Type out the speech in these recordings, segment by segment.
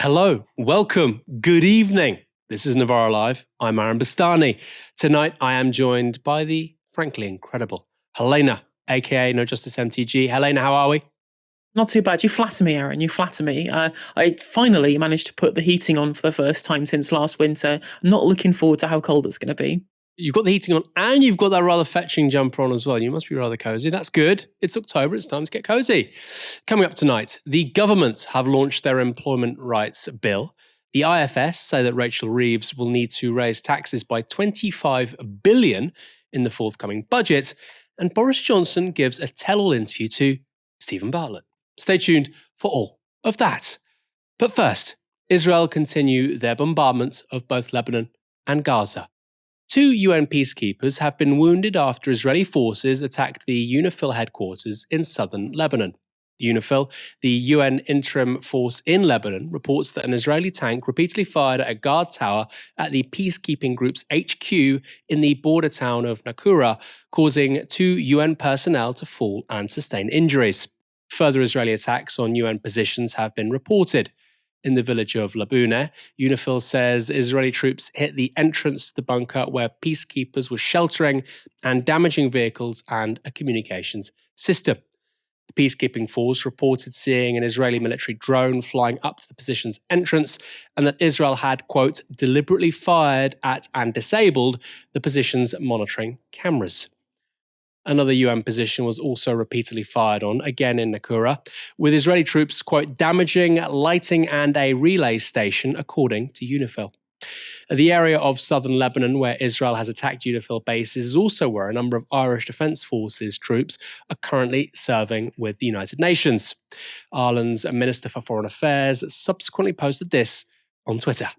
Hello, welcome, good evening. This is Novara Live. I'm Aaron Bastani. Tonight I am joined by the frankly incredible Helena, aka No Justice MTG. Helena, how are we? Not too bad. You flatter me, Aaron. You flatter me. I finally managed to put the heating on for the first time since last winter. I'm not looking forward to how cold it's going to be. You've got the heating on and you've got that rather fetching jumper on as well. You must be rather cozy. That's good. It's October. It's time to get cozy. Coming up tonight, the government have launched their employment rights bill. The IFS say that Rachel Reeves will need to raise taxes by 25 billion in the forthcoming budget. And Boris Johnson gives a tell-all interview to Stephen Bartlett. Stay tuned for all of that. But first, Israel continue their bombardment of both Lebanon and Gaza. 2 UN peacekeepers have been wounded after Israeli forces attacked the UNIFIL headquarters in southern Lebanon. UNIFIL, the UN interim force in Lebanon, reports that an Israeli tank repeatedly fired at a guard tower at the peacekeeping group's HQ in the border town of Nakura, causing 2 UN personnel to fall and sustain injuries. Further Israeli attacks on UN positions have been reported. In the village of Labune, UNIFIL says Israeli troops hit the entrance to the bunker where peacekeepers were sheltering and damaging vehicles and a communications system. The peacekeeping force reported seeing an Israeli military drone flying up to the position's entrance and that Israel had, quote, deliberately fired at and disabled the position's monitoring cameras. Another UN position was also repeatedly fired on, again in Nakura, with Israeli troops, quote, damaging lighting and a relay station, according to UNIFIL. The area of southern Lebanon where Israel has attacked UNIFIL bases is also where a number of Irish Defence Forces troops are currently serving with the United Nations. Ireland's Minister for Foreign Affairs subsequently posted this on Twitter.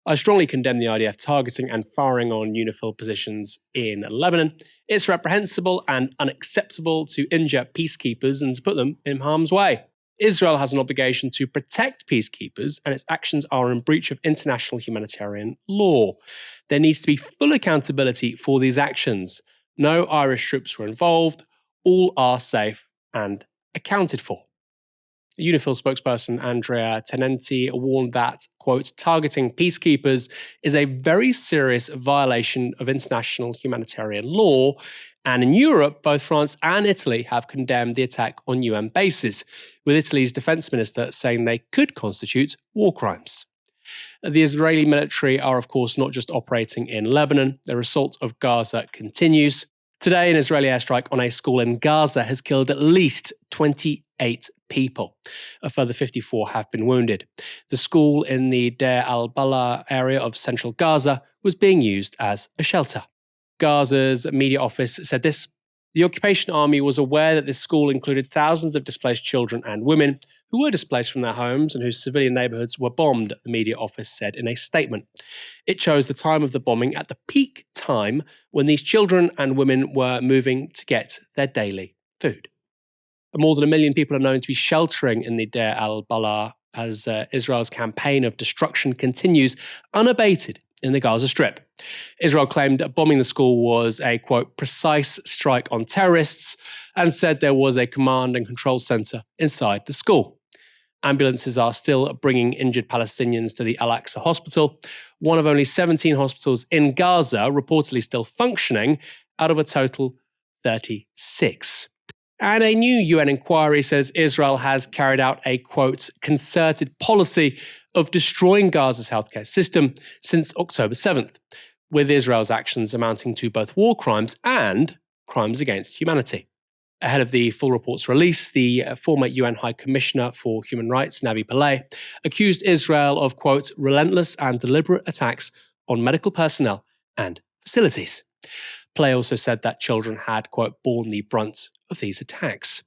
I strongly condemn the IDF targeting and firing on UNIFIL positions in Lebanon. It's reprehensible and unacceptable to injure peacekeepers and to put them in harm's way. Israel has an obligation to protect peacekeepers, and its actions are in breach of international humanitarian law. There needs to be full accountability for these actions. No Irish troops were involved. All are safe and accounted for. UNIFIL spokesperson Andrea Tenenti warned that, quote, targeting peacekeepers is a very serious violation of international humanitarian law. And in Europe, both France and Italy have condemned the attack on UN bases, with Italy's defense minister saying they could constitute war crimes. The Israeli military are, of course, not just operating in Lebanon. Their assault of Gaza continues. Today, an Israeli airstrike on a school in Gaza has killed at least 28 people. A further 54 have been wounded. The school in the Deir al-Balah area of central Gaza was being used as a shelter. Gaza's media office said this: the occupation army was aware that this school included thousands of displaced children and women who were displaced from their homes and whose civilian neighborhoods were bombed, the media office said in a statement. It chose the time of the bombing at the peak time when these children and women were moving to get their daily food. More than 1 million people are known to be sheltering in the Deir al-Balah as Israel's campaign of destruction continues unabated in the Gaza Strip. Israel claimed that bombing the school was a, quote, precise strike on terrorists and said there was a command and control center inside the school. Ambulances are still bringing injured Palestinians to the Al-Aqsa hospital, one of only 17 hospitals in Gaza reportedly still functioning out of a total 36. And a new UN inquiry says Israel has carried out a, quote, concerted policy of destroying Gaza's healthcare system since October 7th, with Israel's actions amounting to both war crimes and crimes against humanity. Ahead of the full report's release, the former UN High Commissioner for Human Rights, Navi Pillay, accused Israel of, quote, relentless and deliberate attacks on medical personnel and facilities. Pillay also said that children had, quote, borne the brunt of these attacks.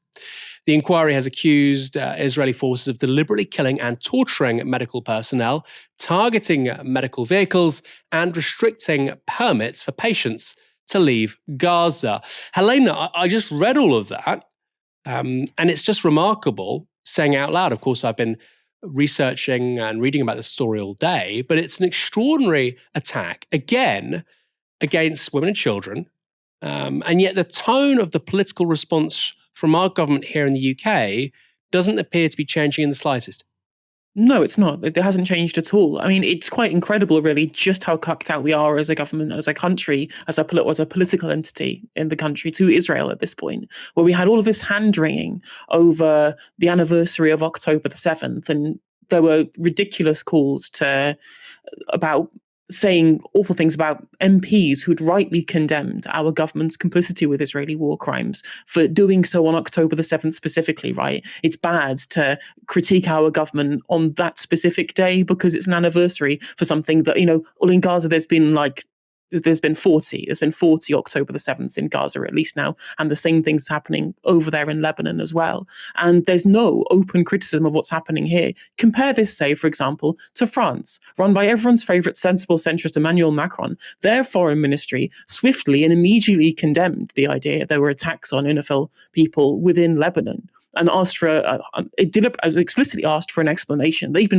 The inquiry has accused Israeli forces of deliberately killing and torturing medical personnel, targeting medical vehicles, and restricting permits for patients to leave Gaza. Helena, I just read all of that, and it's just remarkable, saying out loud. Of course, I've been researching and reading about this story all day, but it's an extraordinary attack, again, against women and children, and yet the tone of the political response from our government here in the UK doesn't appear to be changing in the slightest. No, it's not. It hasn't changed at all. I mean, it's quite incredible, really, just how cucked out we are as a government, as a country, as a political entity in the country to Israel at this point, where we had all of this hand-wringing over the anniversary of October the 7th, and there were ridiculous calls about saying awful things about MPs who'd rightly condemned our government's complicity with Israeli war crimes for doing so on October the 7th specifically, right? It's bad to critique our government on that specific day because it's an anniversary for something that, well, in Gaza there's been 40 October the 7th in Gaza at least now, and the same thing's happening over there in Lebanon as well. And there's no open criticism of what's happening here. Compare this, say, for example, to France, run by everyone's favorite sensible centrist Emmanuel Macron. Their foreign ministry swiftly and immediately condemned the idea there were attacks on UNIFIL people within Lebanon, and asked for explicitly asked for an explanation. They've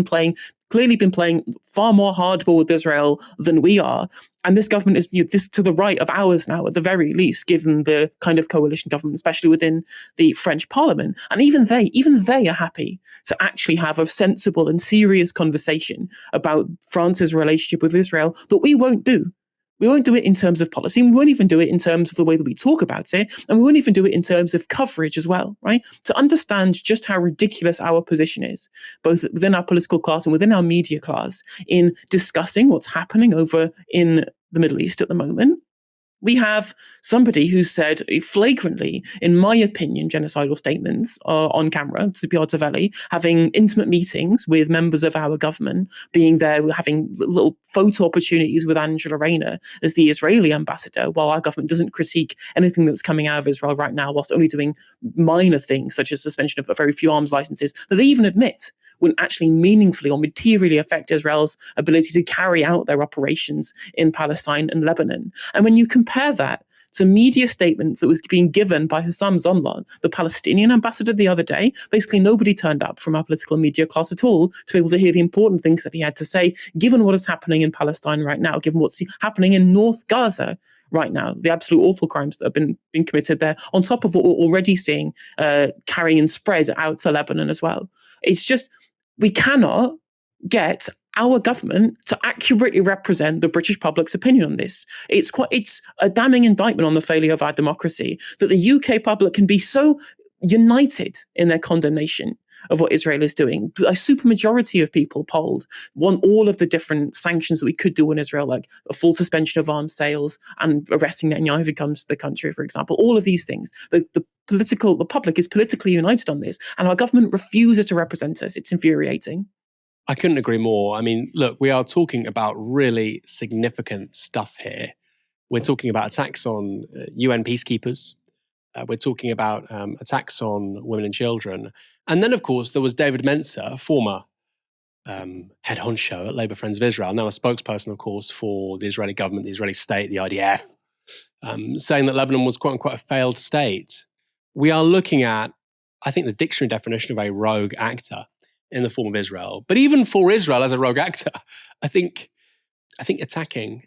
clearly been playing far more hardball with Israel than we are. And this government is this to the right of ours now, at the very least, given the kind of coalition government, especially within the French Parliament. And even they are happy to actually have a sensible and serious conversation about France's relationship with Israel that we won't do. We won't do it in terms of policy. We won't even do it in terms of the way that we talk about it. And we won't even do it in terms of coverage as well, right? To understand just how ridiculous our position is, both within our political class and within our media class, in discussing what's happening over in the Middle East at the moment. We have somebody who said flagrantly, in my opinion, genocidal statements on camera, Zipiar Tavelli, having intimate meetings with members of our government, being there, having little photo opportunities with Angela Rayner as the Israeli ambassador, while our government doesn't critique anything that's coming out of Israel right now, whilst only doing minor things such as suspension of a very few arms licenses that they even admit wouldn't actually meaningfully or materially affect Israel's ability to carry out their operations in Palestine and Lebanon. And when you compare that to media statements that was being given by Hussam Zomlan, the Palestinian ambassador, the other day, basically nobody turned up from our political media class at all to be able to hear the important things that he had to say, given what is happening in Palestine right now, given what's happening in North Gaza right now, the absolute awful crimes that have been committed there, on top of what we're already seeing carrying and spread out to Lebanon as well. It's just, we cannot get our government to accurately represent the British public's opinion on this. It's a damning indictment on the failure of our democracy that the UK public can be so united in their condemnation of what Israel is doing. A supermajority of people polled want all of the different sanctions that we could do in Israel, like a full suspension of arms sales and arresting Netanyahu if he comes to the country, for example. All of these things. The public is politically united on this, and our government refuses to represent us. It's infuriating. I couldn't agree more. I mean, look, we are talking about really significant stuff here. We're talking about attacks on UN peacekeepers. We're talking about attacks on women and children. And then, of course, there was David Mencer, former head honcho at Labour Friends of Israel, now a spokesperson, of course, for the Israeli government, the Israeli state, the IDF, saying that Lebanon was quote unquote a failed state. We are looking at, I think, the dictionary definition of a rogue actor in the form of Israel. But even for Israel as a rogue actor, I think attacking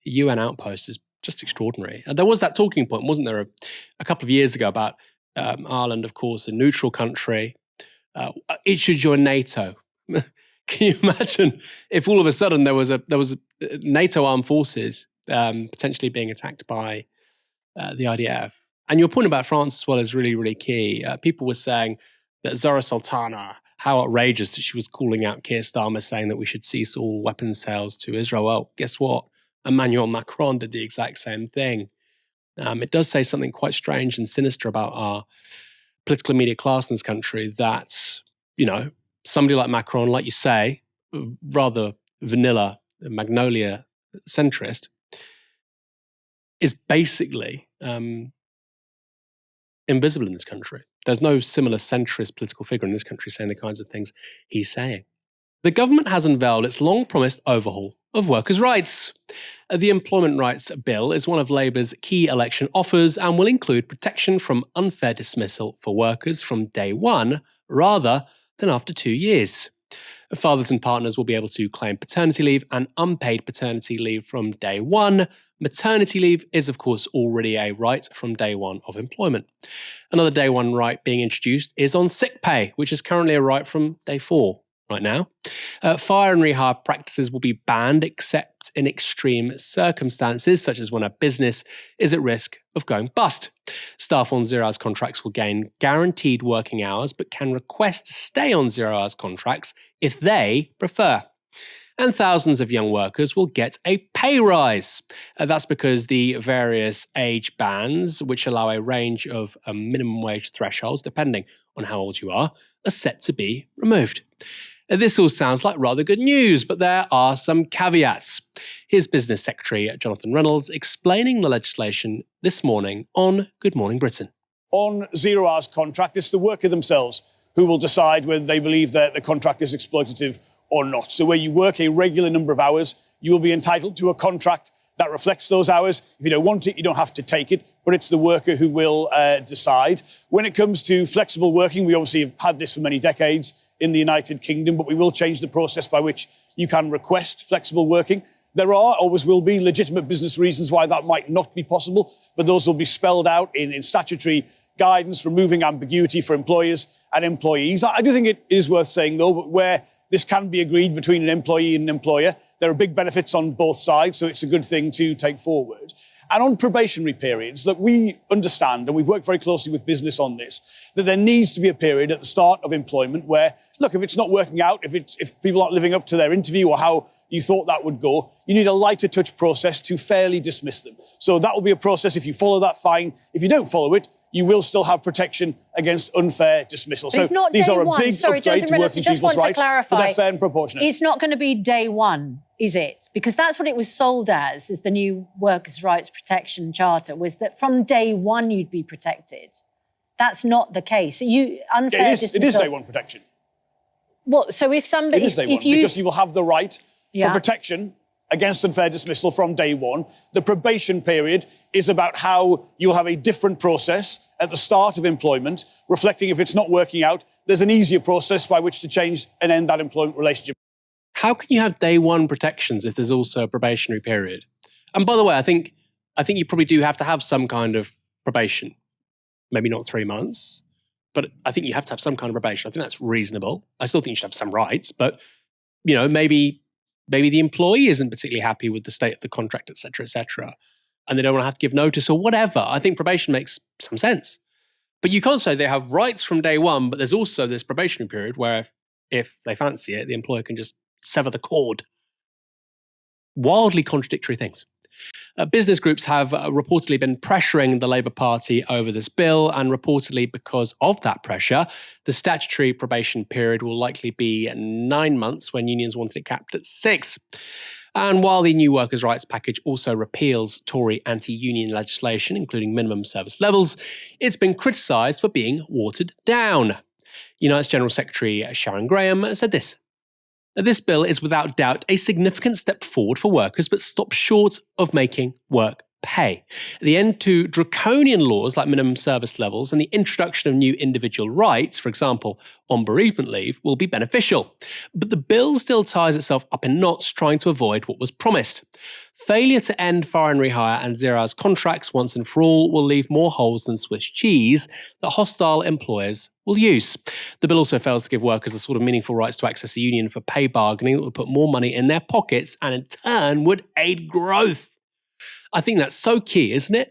UN outposts is just extraordinary. And there was that talking point, wasn't there, a couple of years ago about Ireland, of course, a neutral country. It should join NATO. Can you imagine if all of a sudden there was a NATO armed forces potentially being attacked by the IDF? And your point about France as well is really, really key. People were saying that Zara Sultana, how outrageous that she was calling out Keir Starmer, saying that we should cease all weapons sales to Israel. Well, guess what? Emmanuel Macron did the exact same thing. It does say something quite strange and sinister about our political media class in this country that, somebody like Macron, like you say, rather vanilla, magnolia centrist, is basically invisible in this country. There's no similar centrist political figure in this country saying the kinds of things he's saying. The government has unveiled its long-promised overhaul of workers' rights. The Employment Rights Bill is one of Labour's key election offers and will include protection from unfair dismissal for workers from day one rather than after 2 years. Fathers and partners will be able to claim paternity leave and unpaid paternity leave from day one. Maternity leave is, of course, already a right from day one of employment. Another day one right being introduced is on sick pay, which is currently a right from day 4 right now. Fire and rehire practices will be banned except in extreme circumstances, such as when a business is at risk of going bust. Staff on 0 hours contracts will gain guaranteed working hours, but can request to stay on 0 hours contracts if they prefer. And thousands of young workers will get a pay rise. That's because the various age bands, which allow a range of minimum wage thresholds, depending on how old you are set to be removed. This all sounds like rather good news, but there are some caveats. Here's Business Secretary Jonathan Reynolds explaining the legislation this morning on Good Morning Britain. On 0 hours contract, it's the worker themselves who will decide whether they believe that the contract is exploitative or not. So where you work a regular number of hours, you will be entitled to a contract that reflects those hours. If you don't want it, you don't have to take it, but it's the worker who will decide. When it comes to flexible working, we obviously have had this for many decades in the United Kingdom, but we will change the process by which you can request flexible working. There are, always will be, legitimate business reasons why that might not be possible, but those will be spelled out in statutory guidance, removing ambiguity for employers and employees. I do think it is worth saying, though, where this can be agreed between an employee and an employer, there are big benefits on both sides, so it's a good thing to take forward. And on probationary periods, look, we understand, and we've worked very closely with business on this, that there needs to be a period at the start of employment where, look, if it's not working out, if people aren't living up to their interview or how you thought that would go, you need a lighter touch process to fairly dismiss them. So that will be a process. If you follow that, fine. If you don't follow it, you will still have protection against unfair dismissal. So these are a big upgrade to working people's rights, but they're fair and proportionate. It's not going to be day one, is it? Because that's what it was sold as the new Workers' Rights Protection Charter, was that from day one you'd be protected. That's not the case. Unfair dismissal. It is day one protection. What? So if somebody... It is day one, because you will have the right for protection against unfair dismissal from day one. The probation period is about how you'll have a different process at the start of employment, reflecting if it's not working out, there's an easier process by which to change and end that employment relationship. How can you have day one protections if there's also a probationary period? And by the way, I think you probably do have to have some kind of probation. Maybe not 3 months, but I think you have to have some kind of probation. I think that's reasonable. I still think you should have some rights, but maybe the employee isn't particularly happy with the state of the contract, et cetera, and they don't want to have to give notice or whatever. I think probation makes some sense. But you can't say they have rights from day one, but there's also this probationary period where if they fancy it, the employer can just sever the cord. Wildly contradictory things. Business groups have reportedly been pressuring the Labour Party over this bill, and reportedly because of that pressure, the statutory probation period will likely be 9 months when unions wanted it capped at 6. And while the new workers' rights package also repeals Tory anti-union legislation, including minimum service levels, it's been criticised for being watered down. United's General Secretary Sharon Graham said this: "This bill is without doubt a significant step forward for workers, but stops short of making work pay. The end to draconian laws like minimum service levels and the introduction of new individual rights, for example, on bereavement leave, will be beneficial. But the bill still ties itself up in knots trying to avoid what was promised. Failure to end fire and rehire and 0 hours contracts once and for all will leave more holes than Swiss cheese that hostile employers will use. The bill also fails to give workers the sort of meaningful rights to access a union for pay bargaining that would put more money in their pockets and in turn would aid growth." I think that's so key, isn't it?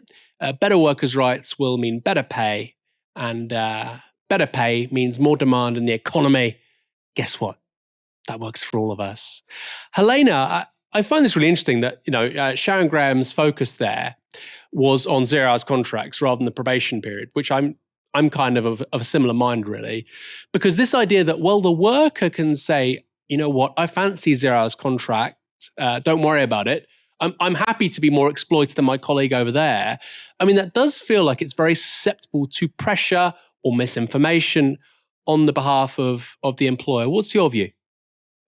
Better workers' rights will mean better pay, and better pay means more demand in the economy. Guess what? That works for all of us. Helena, I find this really interesting that Sharon Graham's focus there was on 0 hours contracts rather than the probation period, which I'm kind of a similar mind, really, because this idea that, well, the worker can say, you know what, I fancy 0 hours contract, don't worry about it. I'm happy to be more exploited than my colleague over there. I mean, that does feel like it's very susceptible to pressure or misinformation on the behalf of the employer. What's your view?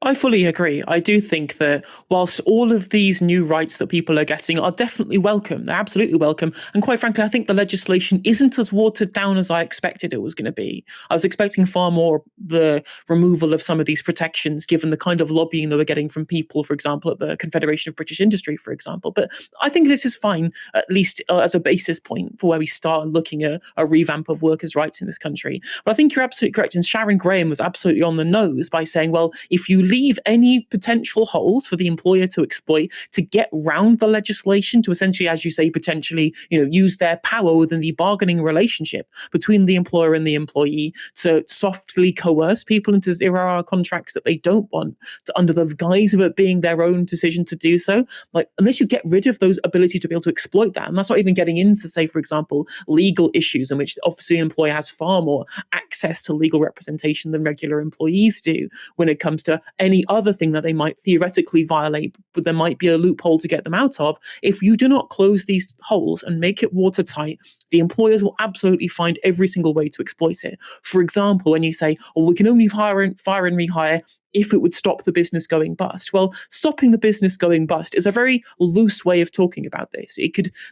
I fully agree. I do think that whilst all of these new rights that people are getting are definitely welcome, they're absolutely welcome. And quite frankly, I think the legislation isn't as watered down as I expected it was going to be. I was expecting far more the removal of some of these protections, given the kind of lobbying that we're getting from people, for example, at the Confederation of British Industry, for example. But I think this is fine, at least as a basis point for where we start looking at a revamp of workers' rights in this country. But I think you're absolutely correct. And Sharon Graham was absolutely on the nose by saying, well, if you leave any potential holes for the employer to exploit to get round the legislation, to essentially, as you say, potentially, use their power within the bargaining relationship between the employer and the employee to softly coerce people into 0-hour contracts that they don't want, under the guise of it being their own decision to do so. Like, unless you get rid of those ability to be able to exploit that, and that's not even getting into, say, for example, legal issues in which obviously an employer has far more access to legal representation than regular employees do when it comes to any other thing that they might theoretically violate, but there might be a loophole to get them out of. If you do not close these holes and make it watertight, the employers will absolutely find every single way to exploit it. For example, when you say, oh, we can only fire and rehire if it would stop the business going bust. Well, stopping the business going bust is a very loose way of talking about this.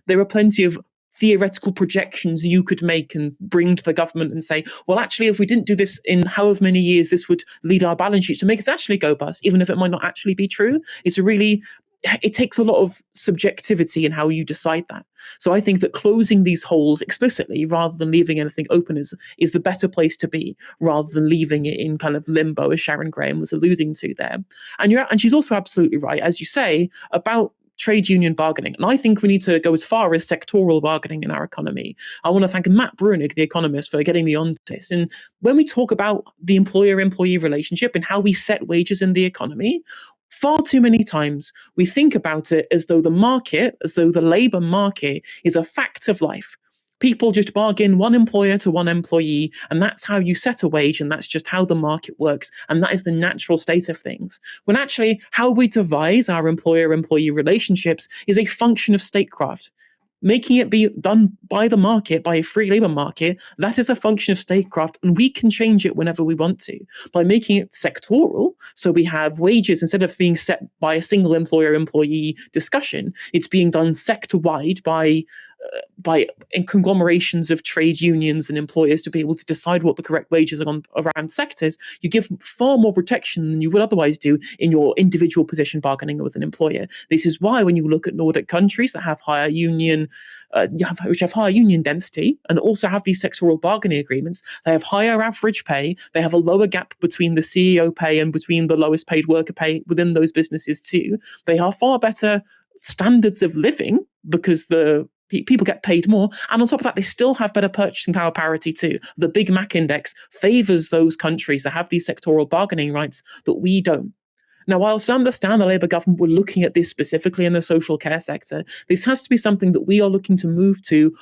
There are plenty of theoretical projections you could make and bring to the government and say, well, actually, if we didn't do this in however many years, this would lead our balance sheet to make it actually go bust, even if it might not actually be true. It takes a lot of subjectivity in how you decide that. So I think that closing these holes explicitly rather than leaving anything open is the better place to be, rather than leaving it in kind of limbo, as Sharon Graham was alluding to there. And she's also absolutely right, as you say, about trade union bargaining. And I think we need to go as far as sectoral bargaining in our economy. I want to thank Matt Brunig, the economist, for getting me on this. And when we talk about the employer-employee relationship and how we set wages in the economy, far too many times we think about it as though the labour market is a fact of life. People just bargain one employer to one employee, and that's how you set a wage, and that's just how the market works, and that is the natural state of things. When actually, how we devise our employer-employee relationships is a function of statecraft. Making it be done by the market, by a free labour market, that is a function of statecraft, and we can change it whenever we want to. By making it sectoral, so we have wages, instead of being set by a single employer-employee discussion, it's being done sector-wide by conglomerations of trade unions and employers to be able to decide what the correct wages are around sectors. You give far more protection than you would otherwise do in your individual position bargaining with an employer. This is why when you look at Nordic countries that have higher union density and also have these sectoral bargaining agreements, they have higher average pay, they have a lower gap between the CEO pay and between the lowest paid worker pay within those businesses too. They have far better standards of living because the people get paid more. And on top of that, they still have better purchasing power parity too. The Big Mac Index favours those countries that have these sectoral bargaining rights that we don't. Now, whilst I understand the Labour government were looking at this specifically in the social care sector, this has to be something that we are looking to move to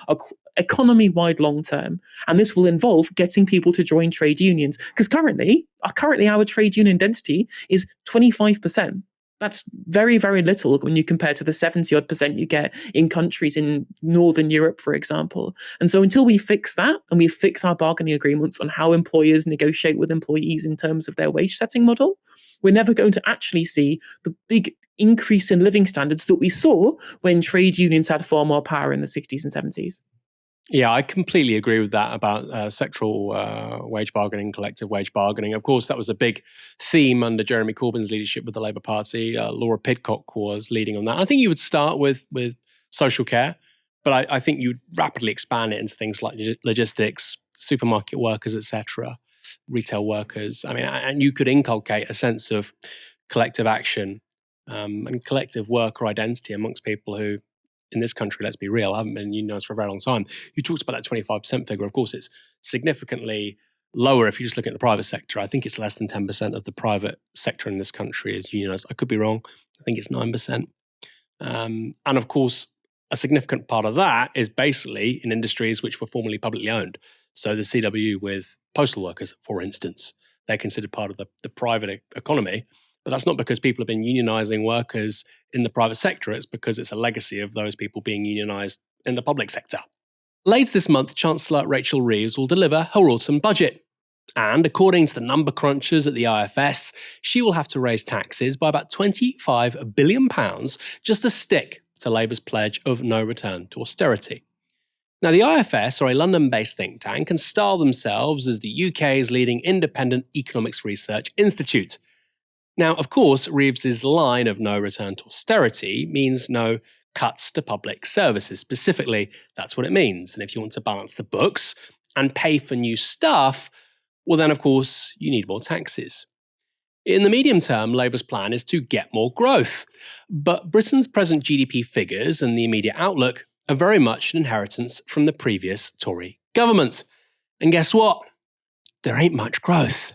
economy-wide long-term. And this will involve getting people to join trade unions. Because currently our trade union density is 25%. That's very, very little when you compare to the 70-odd% you get in countries in Northern Europe, for example. And so until we fix that and we fix our bargaining agreements on how employers negotiate with employees in terms of their wage setting model, we're never going to actually see the big increase in living standards that we saw when trade unions had far more power in the 60s and 70s. Yeah, I completely agree with that about sectoral wage bargaining, collective wage bargaining. Of course, that was a big theme under Jeremy Corbyn's leadership with the Labour Party. Laura Pidcock was leading on that. I think you would start with social care, but I think you'd rapidly expand it into things like logistics, supermarket workers, etc., retail workers. I mean, and you could inculcate a sense of collective action and collective worker identity amongst people who, in this country, let's be real, haven't been unionised for a very long time. You talked about that 25% figure. Of course, it's significantly lower if you just look at the private sector. I think it's less than 10% of the private sector in this country is unionised. I could be wrong. I think it's 9%. And of course, a significant part of that is basically in industries which were formerly publicly owned. So the CW with postal workers, for instance, they're considered part of the private economy. But that's not because people have been unionising workers in the private sector. It's because it's a legacy of those people being unionised in the public sector. Later this month, Chancellor Rachel Reeves will deliver her autumn budget. And according to the number crunchers at the IFS, she will have to raise taxes by about £25 billion just to stick to Labour's pledge of no return to austerity. Now, the IFS are a London-based think tank and style themselves as the UK's leading independent economics research institute. Now, of course, Reeves's line of no return to austerity means no cuts to public services. Specifically, that's what it means. And if you want to balance the books and pay for new stuff, well then, of course, you need more taxes. In the medium term, Labour's plan is to get more growth. But Britain's present GDP figures and the immediate outlook are very much an inheritance from the previous Tory government. And guess what? There ain't much growth.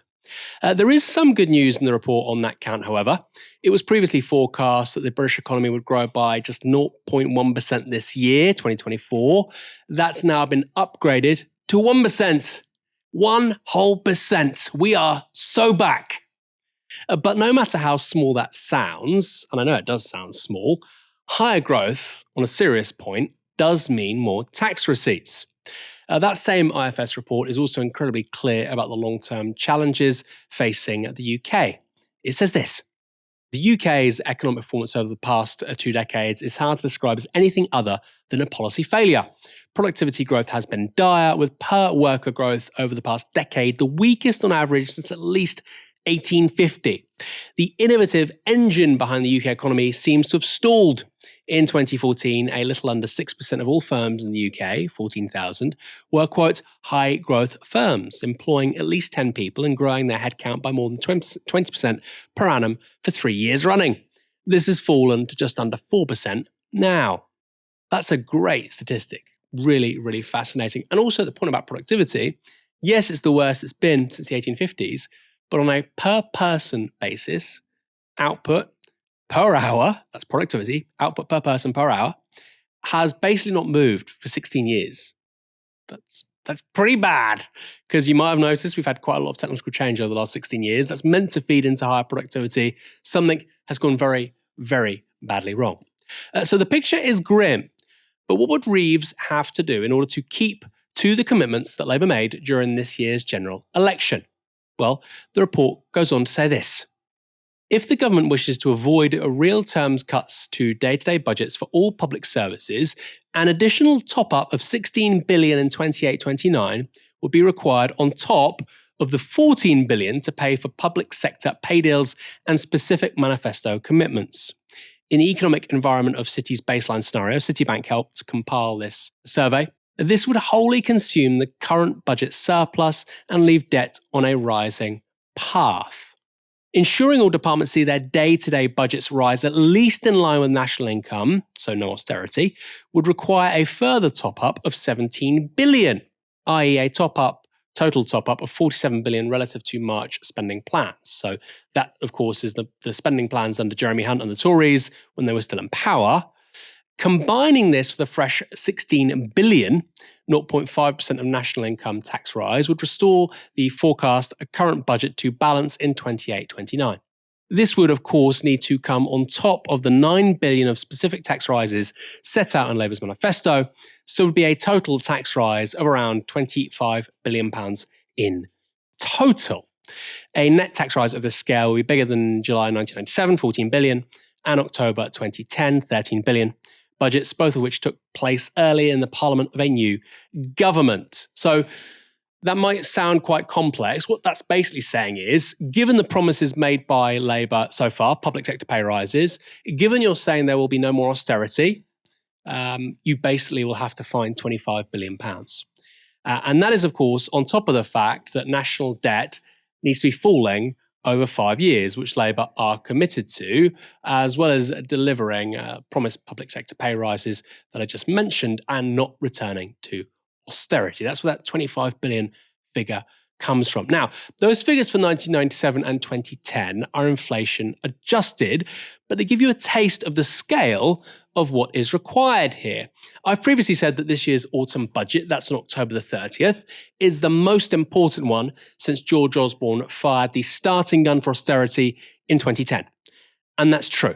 There is some good news in the report on that count, however. It was previously forecast that the British economy would grow by just 0.1% this year, 2024. That's now been upgraded to 1%. 1%. We are so back. But no matter how small that sounds, and I know it does sound small, higher growth, on a serious point, does mean more tax receipts. That same IFS report is also incredibly clear about the long-term challenges facing the UK. It says this: the UK's economic performance over the past 2 decades is hard to describe as anything other than a policy failure. Productivity growth has been dire, with per-worker growth over the past decade the weakest on average since at least 1850. The innovative engine behind the UK economy seems to have stalled. In 2014, a little under 6% of all firms in the UK, 14,000, were, quote, high-growth firms, employing at least 10 people and growing their headcount by more than 20% per annum for 3 years running. This has fallen to just under 4% now. That's a great statistic. Really, really fascinating. And also the point about productivity, yes, it's the worst it's been since the 1850s, but on a per-person basis, output per hour, that's productivity, output per person per hour, has basically not moved for 16 years. That's pretty bad, because you might have noticed we've had quite a lot of technological change over the last 16 years. That's meant to feed into higher productivity. Something has gone very, very badly wrong. So the picture is grim, but what would Reeves have to do in order to keep to the commitments that Labour made during this year's general election? Well, the report goes on to say this: if the government wishes to avoid real terms cuts to day-to-day budgets for all public services, an additional top-up of $16 billion in 28-29 would be required on top of the $14 billion to pay for public sector pay deals and specific manifesto commitments. In the economic environment of City's baseline scenario, Citibank helped compile this survey. This would wholly consume the current budget surplus and leave debt on a rising path. Ensuring all departments see their day-to-day budgets rise at least in line with national income, so no austerity, would require a further top-up of $17 billion, i.e. a total top-up of $47 billion relative to March spending plans. So that, of course, is the spending plans under Jeremy Hunt and the Tories when they were still in power. Combining this with a fresh $16 billion, 0.5% of national income tax rise, would restore the forecast current budget to balance in 28-29. This would, of course, need to come on top of the $9 billion of specific tax rises set out in Labour's manifesto, so it would be a total tax rise of around £25 billion in total. A net tax rise of this scale will be bigger than July 1997, $14 billion, and October 2010, $13 billion. Budgets, both of which took place early in the parliament of a new government. So that might sound quite complex. What that's basically saying is, given the promises made by Labour so far, public sector pay rises, given you're saying there will be no more austerity, you basically will have to find £25 billion. And that is, of course, on top of the fact that national debt needs to be falling over 5 years, which Labour are committed to, as well as delivering promised public sector pay rises that I just mentioned and not returning to austerity. That's where that 25 billion figure comes from. Now, those figures for 1997 and 2010 are inflation adjusted, but they give you a taste of the scale of what is required here. I've previously said that this year's autumn budget, that's on October the 30th, is the most important one since George Osborne fired the starting gun for austerity in 2010. And that's true.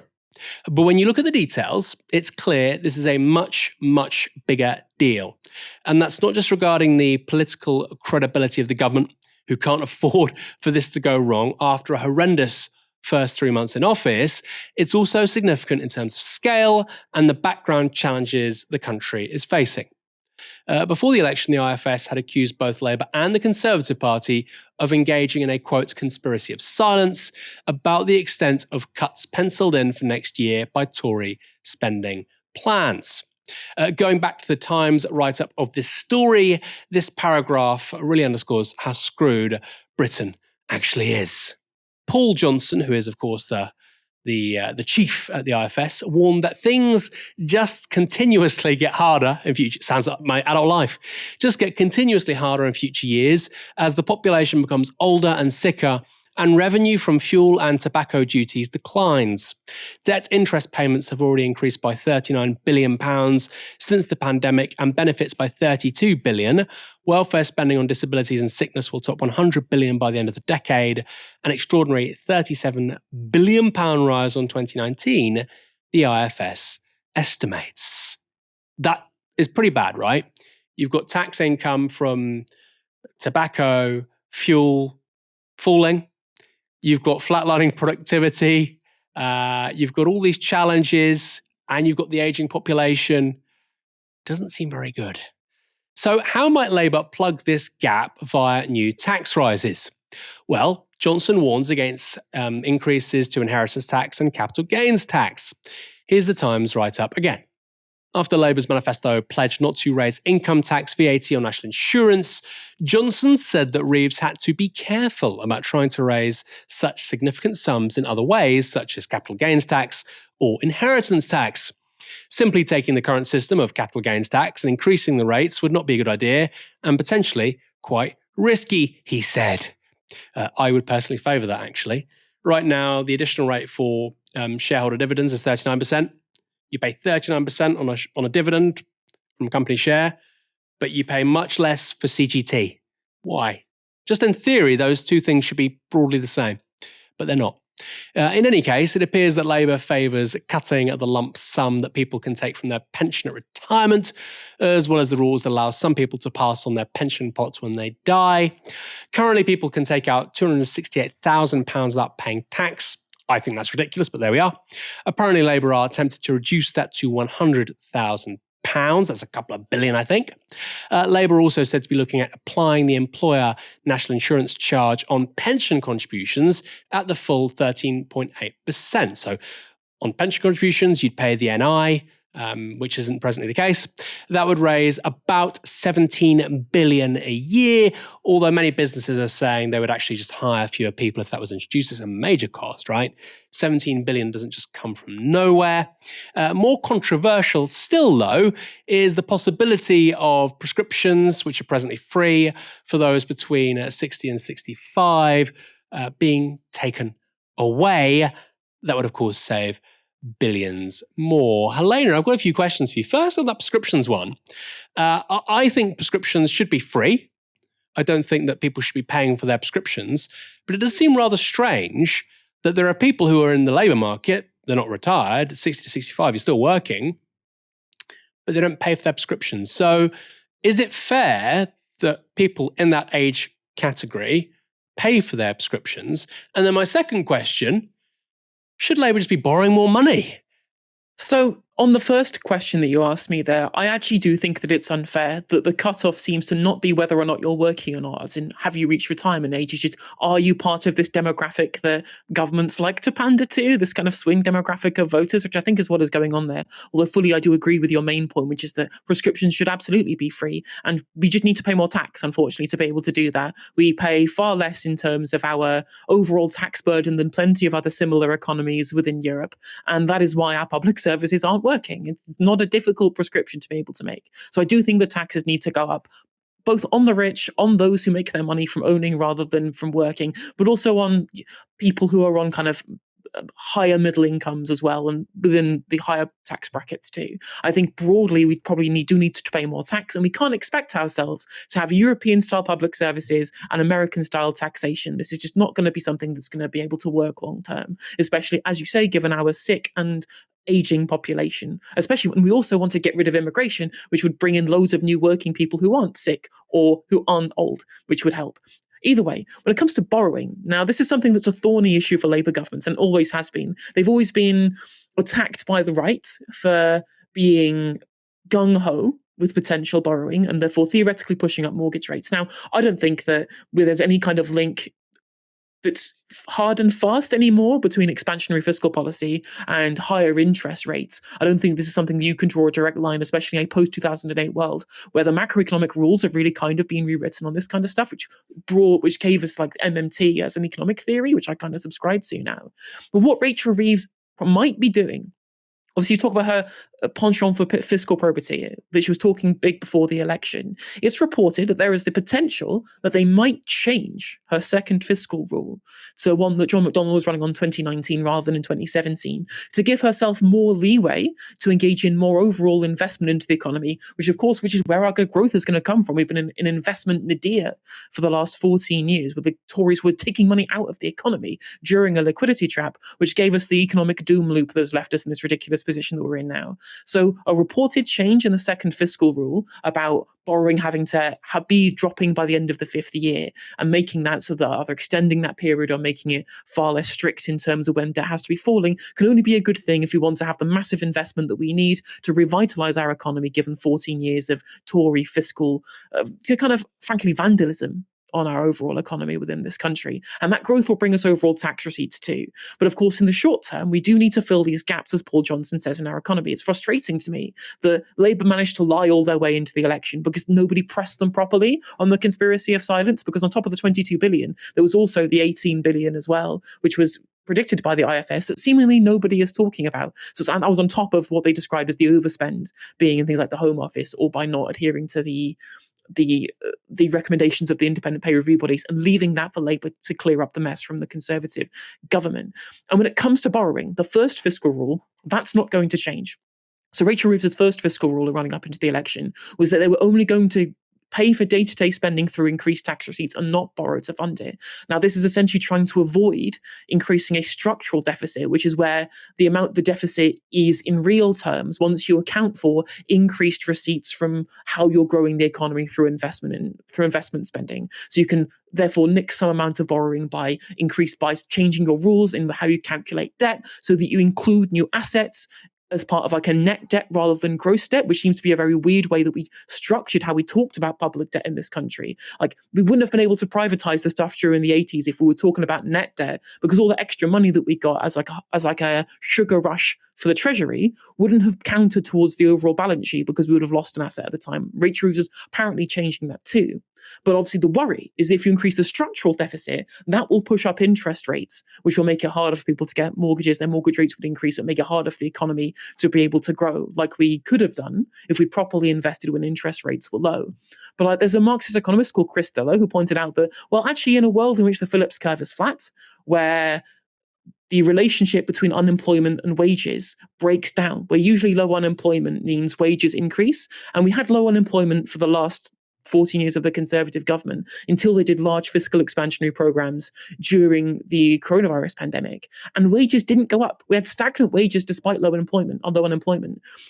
But when you look at the details, it's clear this is a much, much bigger deal. And that's not just regarding the political credibility of the government, who can't afford for this to go wrong after a horrendous first 3 months in office, it's also significant in terms of scale and the background challenges the country is facing. Before the election, the IFS had accused both Labour and the Conservative Party of engaging in a, quote, conspiracy of silence about the extent of cuts penciled in for next year by Tory spending plans. Going back to the Times write-up of this story, this paragraph really underscores how screwed Britain actually is. Paul Johnson, who is, of course, the chief at the IFS, warned that things just continuously get harder in future. Sounds like my adult life. Just get continuously harder in future years as the population becomes older and sicker and revenue from fuel and tobacco duties declines. Debt interest payments have already increased by £39 billion since the pandemic and benefits by £32 billion. Welfare spending on disabilities and sickness will top £100 billion by the end of the decade, an extraordinary £37 billion rise on 2019, the IFS estimates. That is pretty bad, right? You've got tax income from tobacco, fuel falling. You've got flatlining productivity. You've got all these challenges, and you've got the aging population. Doesn't seem very good. So how might Labour plug this gap via new tax rises? Well, Johnson warns against increases to inheritance tax and capital gains tax. Here's the Times write-up again. After Labour's manifesto pledged not to raise income tax, VAT or national insurance, Johnson said that Reeves had to be careful about trying to raise such significant sums in other ways, such as capital gains tax or inheritance tax. Simply taking the current system of capital gains tax and increasing the rates would not be a good idea and potentially quite risky, he said. I would personally favour that, actually. Right now, the additional rate for shareholder dividends is 39%. You pay 39% on a dividend from a company share, but you pay much less for CGT. Why? Just in theory, those two things should be broadly the same, but they're not. In any case, it appears that Labour favours cutting the lump sum that people can take from their pension at retirement, as well as the rules that allow some people to pass on their pension pots when they die. Currently, people can take out £268,000 without paying tax. I think that's ridiculous, but there we are. Apparently, Labour are attempting to reduce that to £100,000. That's a couple of billion, I think. Labour also said to be looking at applying the employer national insurance charge on pension contributions at the full 13.8%. So on pension contributions, you'd pay the NI, which isn't presently the case. That would raise about $17 billion a year, although many businesses are saying they would actually just hire fewer people if that was introduced. It's a major cost, right? $17 billion doesn't just come from nowhere. More controversial still, though, is the possibility of prescriptions, which are presently free for those between 60 and 65, being taken away. That would, of course, save billions more. Helena, I've got a few questions for you. First, on that prescriptions one, I think prescriptions should be free. I don't think that people should be paying for their prescriptions, but it does seem rather strange that there are people who are in the labour market, they're not retired, 60 to 65, you're still working, but they don't pay for their prescriptions. So is it fair that people in that age category pay for their prescriptions? And then my second question, should Labour just be borrowing more money? So on the first question that you asked me there, I actually do think that it's unfair that the cutoff seems to not be whether or not you're working or not, as in have you reached retirement age, it's just are you part of this demographic that governments like to pander to, this kind of swing demographic of voters, which I think is what is going on there. Although fully I do agree with your main point, which is that prescriptions should absolutely be free, and we just need to pay more tax, unfortunately, to be able to do that. We pay far less in terms of our overall tax burden than plenty of other similar economies within Europe, and that is why our public services aren't working. It's not a difficult prescription to be able to make. So I do think the taxes need to go up, both on the rich, on those who make their money from owning rather than from working, but also on people who are on kind of higher middle incomes as well, and within the higher tax brackets too. I think broadly we probably need to pay more tax, and we can't expect ourselves to have European-style public services and American-style taxation. This is just not going to be something that's going to be able to work long-term, especially, as you say, given our sick and aging population, especially when we also want to get rid of immigration, which would bring in loads of new working people who aren't sick or who aren't old, which would help. either way, when it comes to borrowing, now this is something that's a thorny issue for Labour governments and always has been. They've always been attacked by the right for being gung-ho with potential borrowing and therefore theoretically pushing up mortgage rates. Now, I don't think that there's any kind of link that's hard and fast anymore between expansionary fiscal policy and higher interest rates. I don't think this is something that you can draw a direct line, especially in a post-2008 world where the macroeconomic rules have really kind of been rewritten on this kind of stuff, which gave us like MMT as an economic theory, which I kind of subscribe to now. But what Rachel Reeves might be doing, obviously, you talk about her penchant for fiscal probity, that she was talking big before the election. It's reported that there is the potential that they might change her second fiscal rule to one that John McDonnell was running on 2019 rather than in 2017, to give herself more leeway to engage in more overall investment into the economy, which is where our growth is going to come from. We've been in an investment nadir for the last 14 years, where the Tories were taking money out of the economy during a liquidity trap, which gave us the economic doom loop that has left us in this ridiculous position that we're in now. So a reported change in the second fiscal rule about borrowing having to be dropping by the end of the fifth year and making that so that either extending that period or making it far less strict in terms of when debt has to be falling can only be a good thing if we want to have the massive investment that we need to revitalise our economy, given 14 years of Tory fiscal kind of, frankly, vandalism on our overall economy within this country. And that growth will bring us overall tax receipts too. But of course, in the short term, we do need to fill these gaps, as Paul Johnson says, in our economy. It's frustrating to me that Labour managed to lie all their way into the election because nobody pressed them properly on the conspiracy of silence, because on top of the 22 billion, there was also the 18 billion as well, which was predicted by the IFS that seemingly nobody is talking about. So that was on top of what they described as the overspend being in things like the Home Office, or by not adhering to the recommendations of the independent pay review bodies and leaving that for Labour to clear up the mess from the Conservative government. And when it comes to borrowing, the first fiscal rule, that's not going to change. So Rachel Reeves' first fiscal rule running up into the election was that they were only going to pay for day-to-day spending through increased tax receipts and not borrow to fund it. Now, this is essentially trying to avoid increasing a structural deficit, which is where the amount the deficit is in real terms once you account for increased receipts from how you're growing the economy through investment spending. So you can therefore nix some amount of borrowing by changing your rules in how you calculate debt so that you include new assets as part of like a net debt rather than gross debt, which seems to be a very weird way that we structured how we talked about public debt in this country. Like, we wouldn't have been able to privatize the stuff during the 80s if we were talking about net debt, because all the extra money that we got as like a sugar rush for the Treasury wouldn't have counted towards the overall balance sheet because we would have lost an asset at the time. Rachel Reeves is apparently changing that too. But obviously the worry is that if you increase the structural deficit, that will push up interest rates, which will make it harder for people to get mortgages. Their mortgage rates would increase. It would make it harder for the economy to be able to grow like we could have done if we properly invested when interest rates were low. But like, there's a Marxist economist called Chris Dillow who pointed out that, well, actually in a world in which the Phillips curve is flat, where the relationship between unemployment and wages breaks down, where usually low unemployment means wages increase. And we had low unemployment for the last 14 years of the Conservative government until they did large fiscal expansionary programs during the coronavirus pandemic. And wages didn't go up. We had stagnant wages despite low unemployment.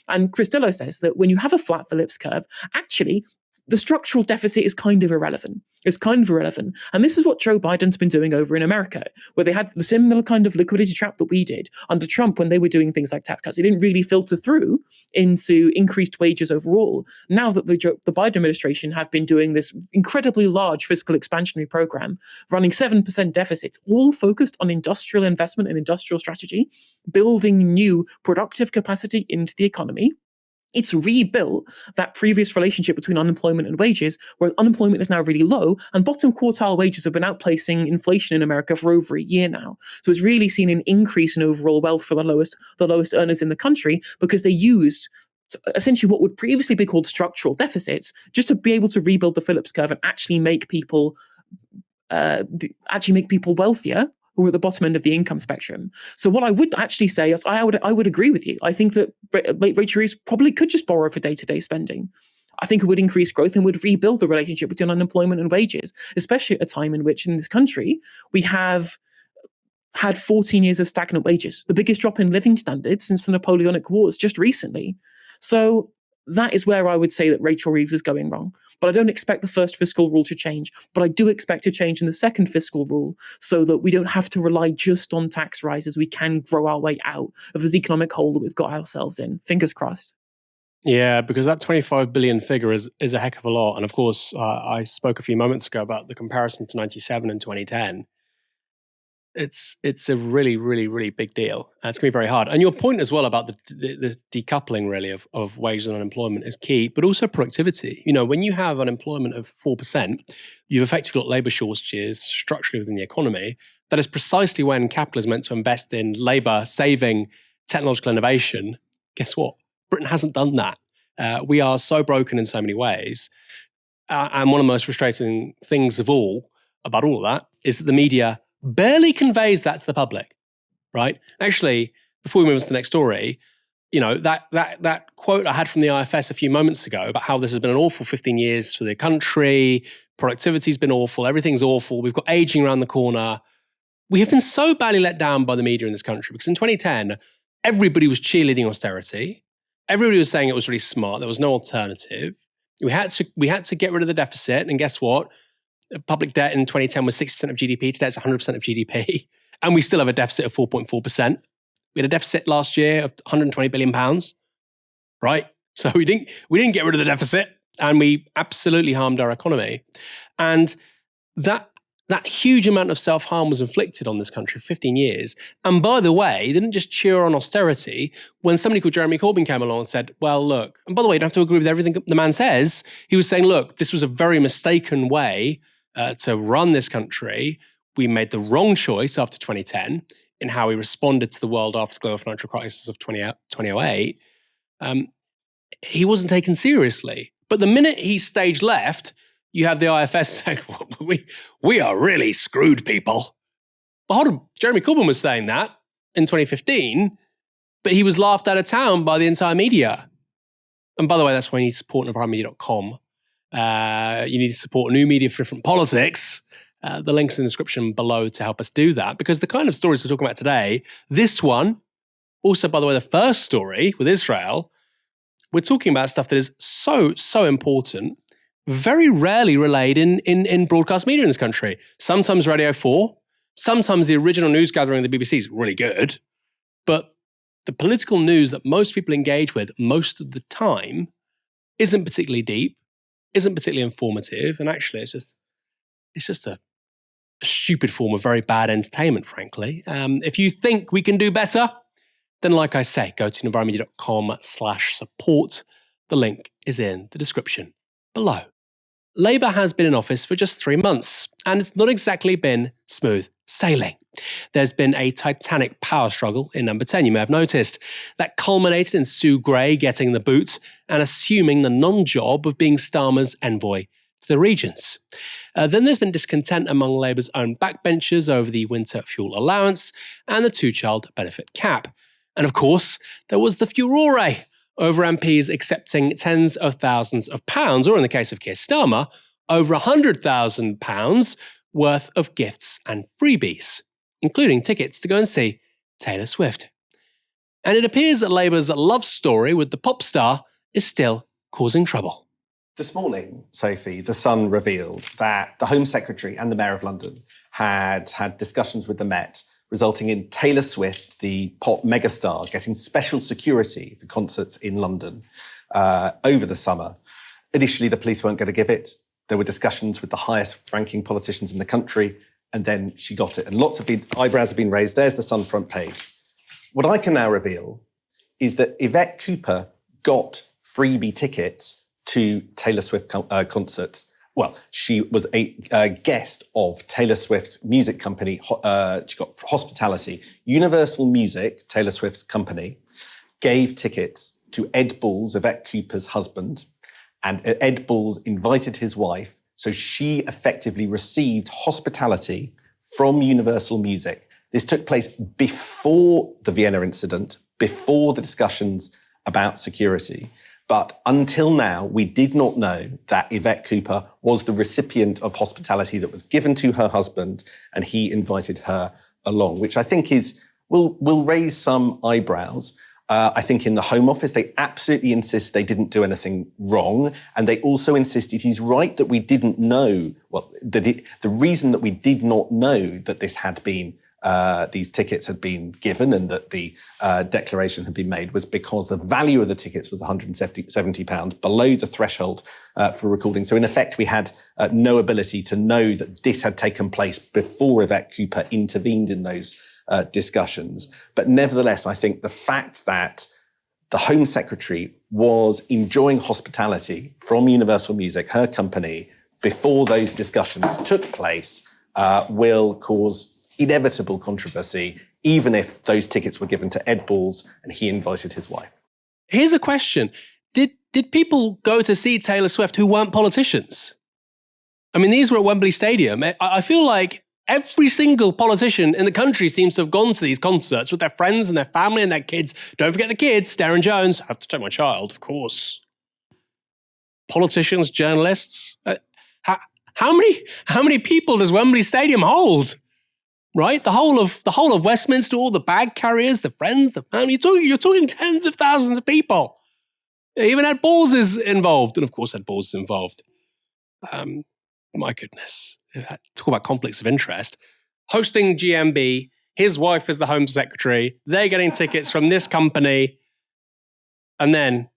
And Chris Dillow says that when you have a flat Phillips curve, actually, the structural deficit is kind of irrelevant. It's kind of irrelevant. And this is what Joe Biden's been doing over in America, where they had the similar kind of liquidity trap that we did under Trump when they were doing things like tax cuts. It didn't really filter through into increased wages overall. Now that the Biden administration have been doing this incredibly large fiscal expansionary program, running 7% deficits, all focused on industrial investment and industrial strategy, building new productive capacity into the economy, it's rebuilt that previous relationship between unemployment and wages, where unemployment is now really low and bottom quartile wages have been outpacing inflation in America for over a year now. So it's really seen an increase in overall wealth for the lowest earners in the country, because they used essentially what would previously be called structural deficits just to be able to rebuild the Phillips curve and actually make people wealthier who are at the bottom end of the income spectrum. So what I would actually say is I would agree with you. I think that Rachel Reeves probably could just borrow for day-to-day spending. I think it would increase growth and would rebuild the relationship between unemployment and wages, especially at a time in which in this country we have had 14 years of stagnant wages, the biggest drop in living standards since the Napoleonic Wars just recently. So That is where I would say that Rachel Reeves is going wrong. But I don't expect the first fiscal rule to change. But I do expect a change in the second fiscal rule so that we don't have to rely just on tax rises. We can grow our way out of this economic hole that we've got ourselves in. Fingers crossed. Yeah, because that 25 billion figure is a heck of a lot. And of course, I spoke a few moments ago about the comparison to 97 and 2010. It's a really, really, really big deal. It's going to be very hard. And your point as well about the decoupling really of wages and unemployment is key, but also productivity. You know, when you have unemployment of 4%, you've effectively got labour shortages structurally within the economy. That is precisely when capital is meant to invest in labour, saving, technological innovation. Guess what? Britain hasn't done that. We are so broken in so many ways. And one of the most frustrating things of all about all of that is that the media barely conveys that to the public, right? Actually, before we move on to the next story, you know, that quote I had from the IFS a few moments ago about how this has been an awful 15 years for the country, productivity's been awful, everything's awful, we've got aging around the corner. We have been so badly let down by the media in this country because in 2010, everybody was cheerleading austerity. Everybody was saying it was really smart. There was no alternative. We had to get rid of the deficit, and guess what? Public debt in 2010 was 6% of GDP. Today it's 100% of GDP. And we still have a deficit of 4.4%. We had a deficit last year of £120 billion, right? So we didn't get rid of the deficit, and we absolutely harmed our economy. And that huge amount of self-harm was inflicted on this country for 15 years. And by the way, they didn't just cheer on austerity. When somebody called Jeremy Corbyn came along and said, well, look, and by the way, you don't have to agree with everything the man says. He was saying, look, this was a very mistaken way to run this country. We made the wrong choice after 2010 in how we responded to the world after the global financial crisis of 2008. He wasn't taken seriously. But the minute he stage left, you have the IFS saying, well, we are really screwed, people. Well, hold on, Jeremy Corbyn was saying that in 2015, but he was laughed out of town by the entire media. And by the way, that's why you need to support NovaraMedia.com. You need to support new media for different politics. The link's in the description below to help us do that, because the kind of stories we're talking about today, this one, also, by the way, the first story with Israel, we're talking about stuff that is so, so important, very rarely relayed in broadcast media in this country. Sometimes Radio 4, sometimes the original news gathering of the BBC is really good, but the political news that most people engage with most of the time isn't particularly deep, isn't particularly informative, and actually it's just a stupid form of very bad entertainment, frankly. If you think we can do better, then like I say, go to novaramedia.com/support. The link is in the description below. Labour has been in office for just 3 months, and it's not exactly been smooth sailing. There's been a titanic power struggle in number 10, you may have noticed, that culminated in Sue Gray getting the boot and assuming the non-job of being Starmer's envoy to the regions. Then there's been discontent among Labour's own backbenchers over the winter fuel allowance and the two-child benefit cap. And of course, there was the furore over MPs accepting tens of thousands of pounds, or in the case of Keir Starmer, over £100,000 worth of gifts and freebies, including tickets to go and see Taylor Swift. And it appears that Labour's love story with the pop star is still causing trouble. This morning, Sophie, The Sun revealed that the Home Secretary and the Mayor of London had discussions with the Met, resulting in Taylor Swift, the pop megastar, getting special security for concerts in London over the summer. Initially, the police weren't going to give it. There were discussions with the highest-ranking politicians in the country, and then she got it. And lots of eyebrows have been raised. There's the Sun front page. What I can now reveal is that Yvette Cooper got freebie tickets to Taylor Swift concerts. Well, she was a guest of Taylor Swift's music company. She got hospitality. Universal Music, Taylor Swift's company, gave tickets to Ed Balls, Yvette Cooper's husband, and Ed Balls invited his wife, so she effectively received hospitality from Universal Music. This took place before the Vienna incident, before the discussions about security. But until now, we did not know that Yvette Cooper was the recipient of hospitality that was given to her husband, and he invited her along, which I think will raise some eyebrows. I think in the Home Office, they absolutely insist they didn't do anything wrong. And they also insist it is right that we didn't know, the reason that we did not know that this had been, these tickets had been given and that the declaration had been made was because the value of the tickets was £170 below the threshold for recording. So in effect, we had no ability to know that this had taken place before Yvette Cooper intervened in those discussions. But nevertheless, I think the fact that the Home Secretary was enjoying hospitality from Universal Music, her company, before those discussions took place, will cause inevitable controversy, even if those tickets were given to Ed Balls and he invited his wife. Here's a question. Did people go to see Taylor Swift who weren't politicians? I mean, these were at Wembley Stadium. I feel like every single politician in the country seems to have gone to these concerts with their friends and their family and their kids. Don't forget the kids, Darren Jones. I have to take my child, of course. Politicians, journalists. How many people does Wembley Stadium hold? Right, the whole of Westminster, all the bag carriers, the friends, the family. You're talking tens of thousands of people. Even Ed Balls is involved, and of course Ed Balls is involved. My goodness, talk about conflicts of interest. Hosting GMB, his wife is the Home Secretary. They're getting tickets from this company, and then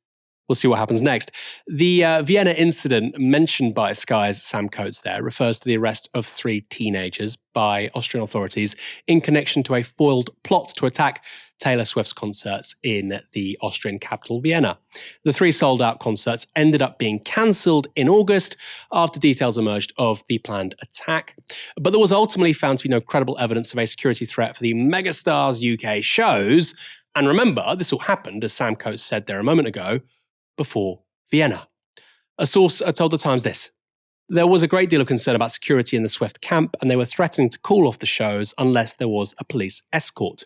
we'll see what happens next. The Vienna incident mentioned by Sky's Sam Coates there refers to the arrest of 3 teenagers by Austrian authorities in connection to a foiled plot to attack Taylor Swift's concerts in the Austrian capital, Vienna. The 3 sold-out concerts ended up being cancelled in August after details emerged of the planned attack. But there was ultimately found to be no credible evidence of a security threat for the megastar's UK shows. And remember, this all happened, as Sam Coates said there a moment ago, before Vienna. A source told the Times this: there was a great deal of concern about security in the Swift camp, and they were threatening to call off the shows unless there was a police escort.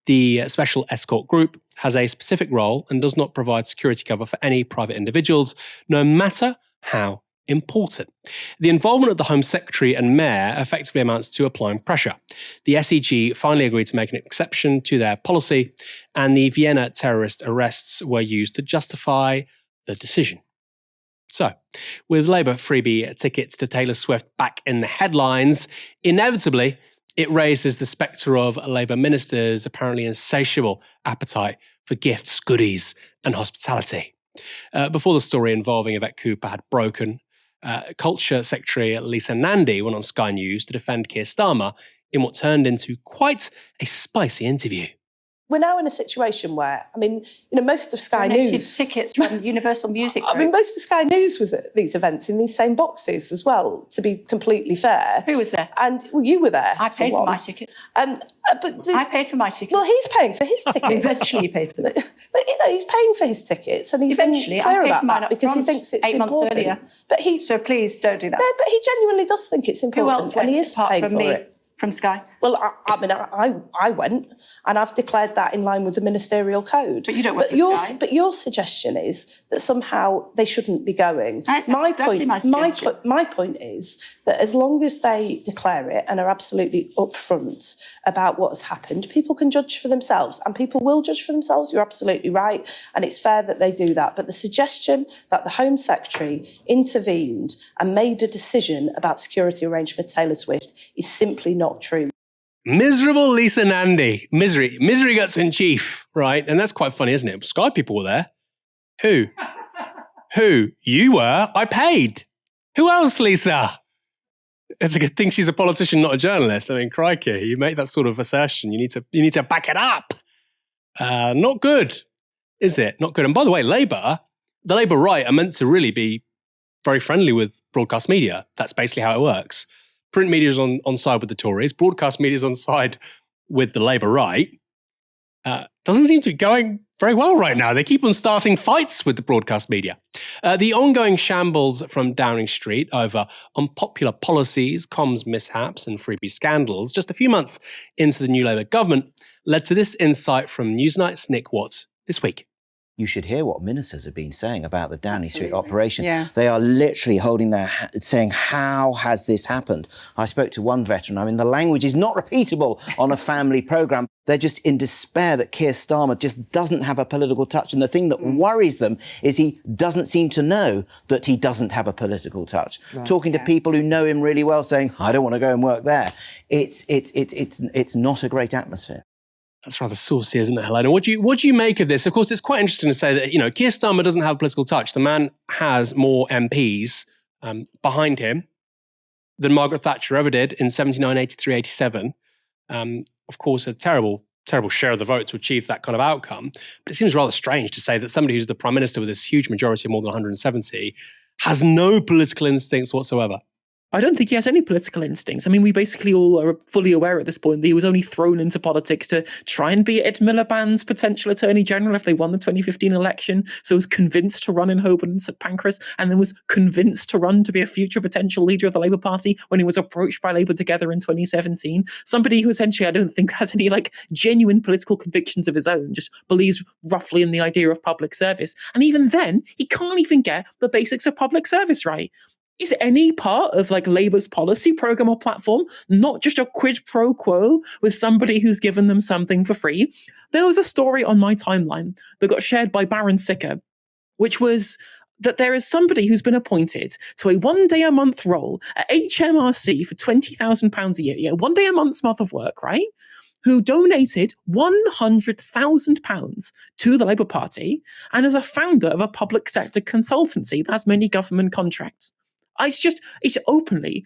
The Special Escort Group has a specific role and does not provide security cover for any private individuals, no matter how important. The involvement of the Home Secretary and Mayor effectively amounts to applying pressure. The SEG finally agreed to make an exception to their policy, and the Vienna terrorist arrests were used to justify the decision. So, with Labour freebie tickets to Taylor Swift back in the headlines, inevitably, it raises the spectre of Labour ministers' apparently insatiable appetite for gifts, goodies, and hospitality. Before the story involving Yvette Cooper had broken, Culture Secretary Lisa Nandy went on Sky News to defend Keir Starmer in what turned into quite a spicy interview. We're now in a situation where, most of Sky News... tickets from Universal Music Group. Most of Sky News was at these events in these same boxes as well, to be completely fair. Who was there? And, you were there. I paid for my tickets. I paid for my tickets. Well, he's paying for his tickets. Eventually paid for them. But, he's paying for his tickets, and he's Eventually, been clear I paid about for mine that up because he front thinks it's 8 months important. earlier. So please don't do that. No, but he genuinely does think it's important, Who else went and he is apart paying from for me? it. From Sky? Well, I went, and I've declared that in line with the ministerial code. But you don't work for Sky. But your suggestion is that somehow they shouldn't be going. That's exactly my suggestion. My point is that as long as they declare it and are absolutely upfront about what's happened, people can judge for themselves, and people will judge for themselves. You're absolutely right, and it's fair that they do that. But the suggestion that the Home Secretary intervened and made a decision about security arrangement for Taylor Swift is simply not true. Miserable Lisa Nandy. Misery guts in chief, right? And that's quite funny, isn't it? Sky people were there. Who? Who? You were. I paid. Who else, Lisa? It's a good thing she's a politician, not a journalist. I mean, crikey, you make that sort of assertion, you need to back it up. Not good, is it? Not good. And by the way, the Labour right are meant to really be very friendly with broadcast media. That's basically how it works. Print media is on side with the Tories. Broadcast media is on side with the Labour right. Doesn't seem to be going very well right now. They keep on starting fights with the broadcast media. The ongoing shambles from Downing Street over unpopular policies, comms mishaps, and freebie scandals just a few months into the new Labour government led to this insight from Newsnight's Nick Watt this week. You should hear what ministers have been saying about the Downing Street operation. Yeah. They are literally holding their saying, how has this happened? I spoke to one veteran. I mean, the language is not repeatable on a family programme. They're just in despair that Keir Starmer just doesn't have a political touch. And the thing that worries them is he doesn't seem to know that he doesn't have a political touch. Right, talking to people who know him really well, saying, I don't want to go and work there. It's not a great atmosphere. That's rather saucy, isn't it, Helena? What do you make of this? Of course, it's quite interesting to say that, Keir Starmer doesn't have political touch. The man has more MPs behind him than Margaret Thatcher ever did in 79, 83, 87. Of course, a terrible share of the vote to achieve that kind of outcome. But it seems rather strange to say that somebody who's the Prime Minister with this huge majority of more than 170 has no political instincts whatsoever. I don't think he has any political instincts. I mean, we basically all are fully aware at this point that he was only thrown into politics to try and be Ed Miliband's potential Attorney General if they won the 2015 election. So he was convinced to run in Holborn and St Pancras, and then was convinced to run to be a future potential leader of the Labour Party when he was approached by Labour Together in 2017. Somebody who essentially I don't think has any genuine political convictions of his own, just believes roughly in the idea of public service. And even then, he can't even get the basics of public service right. Is any part of Labour's policy programme or platform not just a quid pro quo with somebody who's given them something for free? There was a story on my timeline that got shared by Baron Sicker, which was that there is somebody who's been appointed to a one-day-a-month role at HMRC for £20,000 a year. Yeah, one day a month's worth of work, right? Who donated £100,000 to the Labour Party and is a founder of a public sector consultancy that has many government contracts. It's openly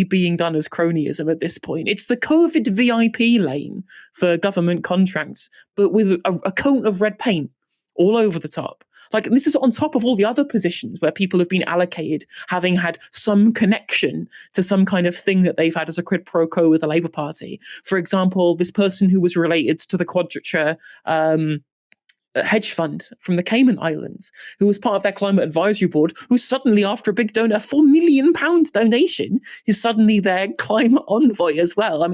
being done as cronyism at this point. It's the COVID VIP lane for government contracts, but with a coat of red paint all over the top. This is on top of all the other positions where people have been allocated, having had some connection to some kind of thing that they've had as a quid pro quo with the Labour Party. For example, this person who was related to the Quadrature hedge fund from the Cayman Islands, who was part of their climate advisory board, who suddenly, after a big donor, £4 million donation, is suddenly their climate envoy as well. I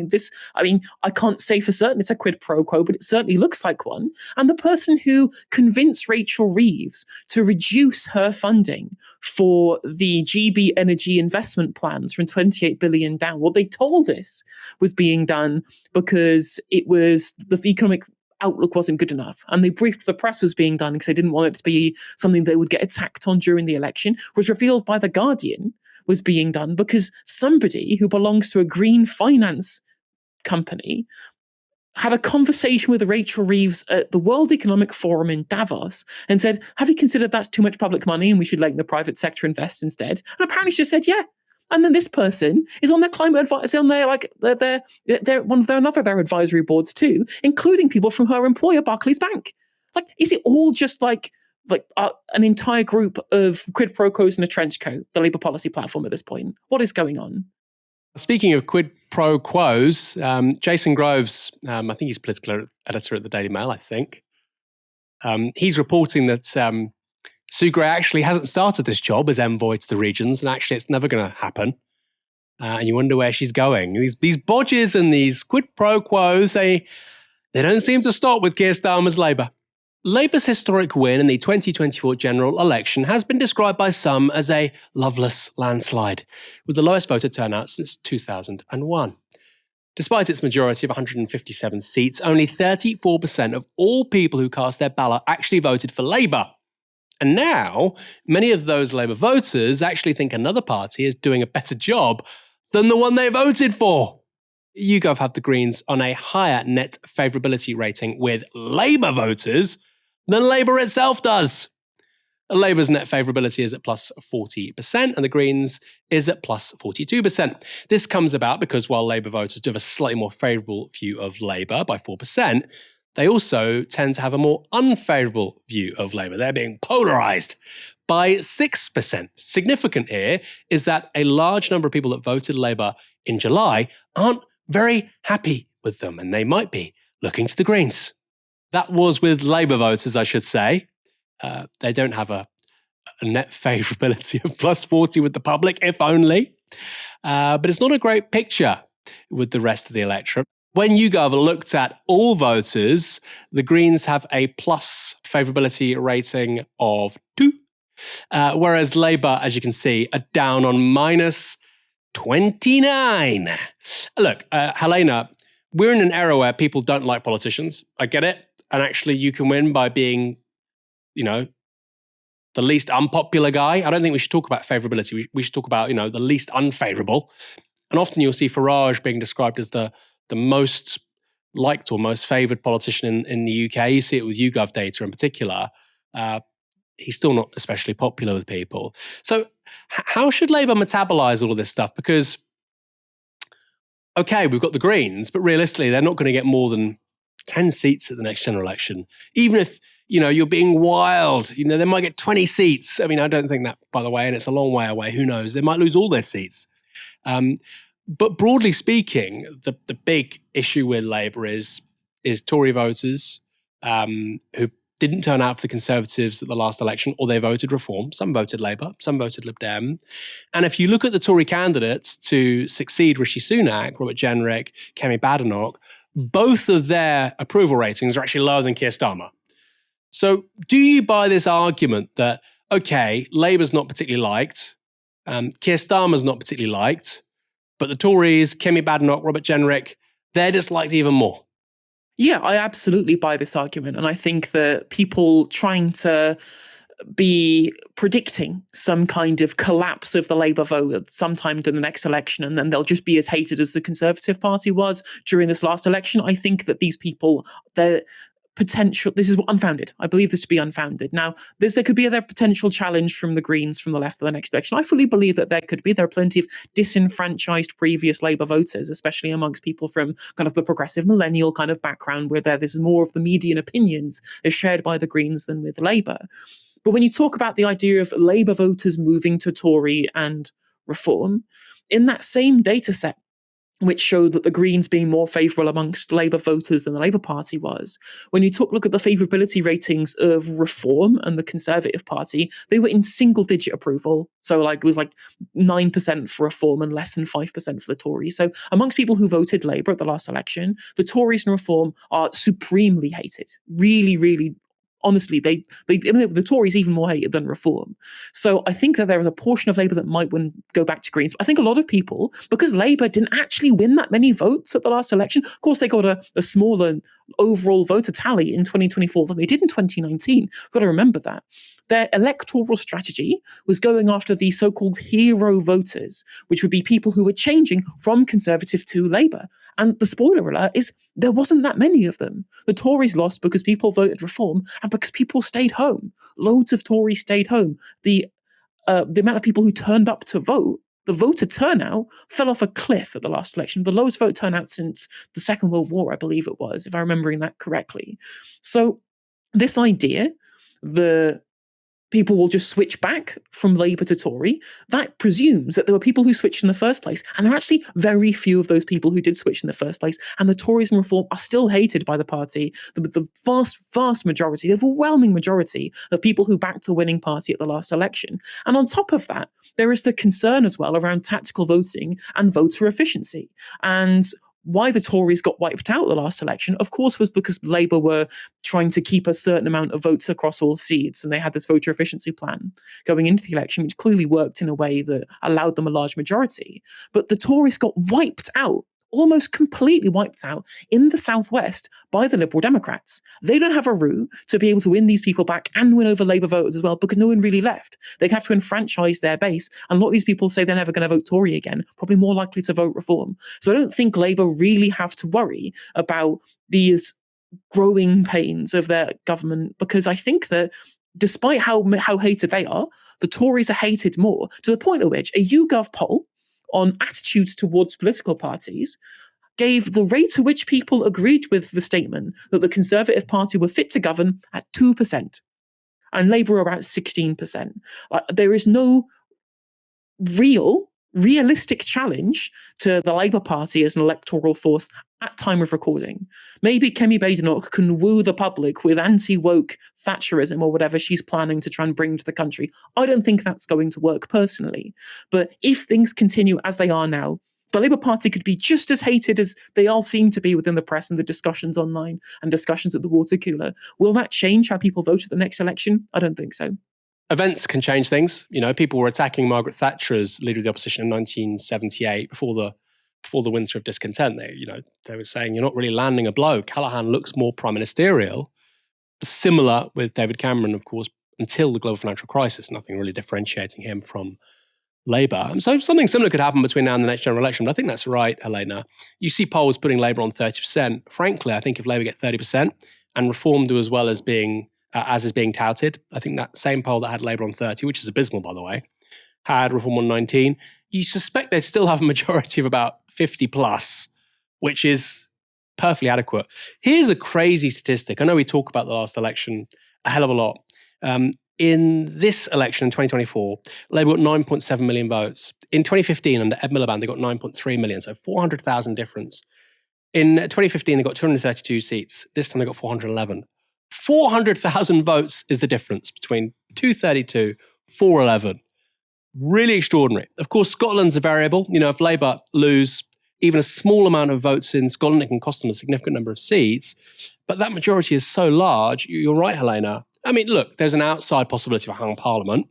can't say for certain it's a quid pro quo, but it certainly looks like one. And the person who convinced Rachel Reeves to reduce her funding for the GB energy investment plans from 28 billion down, what they told us was being done because it was the economic outlook wasn't good enough, and they briefed the press was being done because they didn't want it to be something they would get attacked on during the election, was revealed by The Guardian was being done because somebody who belongs to a green finance company had a conversation with Rachel Reeves at the World Economic Forum in Davos and said, have you considered that's too much public money and we should let the private sector invest instead? And apparently she just said, yeah. And then this person is on their climate advice, on their their advisory boards too, including people from her employer, Barclays Bank. Is it all just an entire group of quid pro quos in a trench coat, the Labour policy platform at this point? What is going on? Speaking of quid pro quos, Jason Groves, I think he's political editor at the Daily Mail, I think. He's reporting that Sue Gray actually hasn't started this job as envoy to the regions, and actually it's never going to happen. And you wonder where she's going. These bodges and these quid pro quos, they don't seem to stop with Keir Starmer's Labour. Labour's historic win in the 2024 general election has been described by some as a loveless landslide, with the lowest voter turnout since 2001. Despite its majority of 157 seats, only 34% of all people who cast their ballot actually voted for Labour. And now, many of those Labour voters actually think another party is doing a better job than the one they voted for. YouGov have the Greens on a higher net favourability rating with Labour voters than Labour itself does. Labour's net favourability is at plus 40%, and the Greens is at plus 42%. This comes about because while Labour voters do have a slightly more favourable view of Labour by 4%, they also tend to have a more unfavourable view of Labour. They're being polarised by 6%. Significant here is that a large number of people that voted Labour in July aren't very happy with them, and they might be looking to the Greens. That was with Labour voters, I should say. They don't have a net favourability of plus 40 with the public, if only. But it's not a great picture with the rest of the electorate. when YouGov looked at all voters, the Greens have a plus favourability rating of 2, whereas Labour, as you can see, are down on minus 29. Look, Helena, we're in an era where people don't like politicians. I get it. And actually, you can win by being, the least unpopular guy. I don't think we should talk about favourability. We should talk about, the least unfavourable. And often you'll see Farage being described as the most liked or most favoured politician in the UK. You see it with YouGov data in particular. He's still not especially popular with people. So how should Labour metabolise all of this stuff? Because, okay, we've got the Greens, but realistically, they're not going to get more than 10 seats at the next general election. Even if, you're being wild, they might get 20 seats. I mean, I don't think that, by the way, and it's a long way away. Who knows? They might lose all their seats. But broadly speaking, the big issue with Labour is Tory voters who didn't turn out for the Conservatives at the last election, or they voted Reform. Some voted Labour, some voted Lib Dem. And if you look at the Tory candidates to succeed Rishi Sunak, Robert Jenrick, Kemi Badenoch, both of their approval ratings are actually lower than Keir Starmer. So do you buy this argument that, okay, Labour's not particularly liked, Keir Starmer's not particularly liked, but the Tories, Kemi Badenoch, Robert Jenrick, they're disliked even more? Yeah, I absolutely buy this argument. And I think that people trying to be predicting some kind of collapse of the Labour vote sometime in the next election, and then they'll just be as hated as the Conservative Party was during this last election. I think that these people, their potential, this is unfounded. I believe this to be unfounded. Now, there could be a potential challenge from the Greens from the left for the next election. I fully believe that there could be. There are plenty of disenfranchised previous Labour voters, especially amongst people from kind of the progressive millennial kind of background, where there's more of the median opinions is shared by the Greens than with Labour. But when you talk about the idea of Labour voters moving to Tory and Reform, in that same data set, which showed that the Greens being more favourable amongst Labour voters than the Labour Party was, when you look at the favourability ratings of Reform and the Conservative Party, they were in single-digit approval. So it was 9% for Reform and less than 5% for the Tories. So amongst people who voted Labour at the last election, the Tories and Reform are supremely hated. Really, really. Honestly, the Tories even more hated than Reform. So I think that there is a portion of Labour that might go back to Greens. But I think a lot of people, because Labour didn't actually win that many votes at the last election, of course they got a smaller overall voter tally in 2024 than they did in 2019. We've got to remember that. Their electoral strategy was going after the so-called hero voters, which would be people who were changing from Conservative to Labour. And the spoiler alert is there wasn't that many of them. The Tories lost because people voted Reform and because people stayed home. Loads of Tories stayed home. The amount of people who turned up to vote, the voter turnout fell off a cliff at the last election. The lowest vote turnout since the Second World War, I believe it was, if I'm remembering that correctly. So this idea, the people will just switch back from Labour to Tory, that presumes that there were people who switched in the first place. And there are actually very few of those people who did switch in the first place. And the Tories and Reform are still hated by the party. The vast majority, the overwhelming majority of people who backed the winning party at the last election. And on top of that, there is the concern as well around tactical voting and voter efficiency. And why the Tories got wiped out the last election, of course, was because Labour were trying to keep a certain amount of votes across all seats, and they had this voter efficiency plan going into the election, which clearly worked in a way that allowed them a large majority. But the Tories got wiped out, almost completely wiped out in the southwest by the Liberal Democrats. They don't have a route to be able to win these people back and win over Labour voters as well, because no one really left. They have to enfranchise their base, and a lot of these people say they're never going to vote Tory again, probably more likely to vote Reform. So I don't think Labour really have to worry about these growing pains of their government, because I think that despite how hated they are, the Tories are hated more, to the point at which a YouGov poll on attitudes towards political parties gave the rate at which people agreed with the statement that the Conservative Party were fit to govern at 2%, and Labour about 16%. There is no realistic challenge to the Labour Party as an electoral force at time of recording. Maybe Kemi Badenoch can woo the public with anti-woke Thatcherism or whatever she's planning to try and bring to the country. I don't think that's going to work personally. But if things continue as they are now, the Labour Party could be just as hated as they all seem to be within the press and the discussions online and discussions at the water cooler. Will that change how people vote at the next election? I don't think so. Events can change things. People were attacking Margaret Thatcher as leader of the opposition in 1978 before the winter of discontent. They were saying, you're not really landing a blow. Callaghan looks more prime ministerial. Similar with David Cameron, of course, until the global financial crisis, nothing really differentiating him from Labour. And so something similar could happen between now and the next general election. But I think that's right, Helena. You see polls putting Labour on 30%. Frankly, I think if Labour get 30% and Reform do as well as as is being touted, I think that same poll that had Labour on 30, which is abysmal, by the way, had Reform on 19, you suspect they'd still have a majority of about 50 plus, which is perfectly adequate. Here's a crazy statistic. I know we talk about the last election a hell of a lot. In this election in 2024, Labour got 9.7 million votes. In 2015, under Ed Miliband, they got 9.3 million, so 400,000 difference. In 2015, they got 232 seats. This time they got 411. 400,000 votes is the difference between 232, 411. Really extraordinary. Of course, Scotland's a variable. If Labour lose even a small amount of votes in Scotland, it can cost them a significant number of seats. But that majority is so large, you're right, Helena. I mean, look, there's an outside possibility of a hung parliament.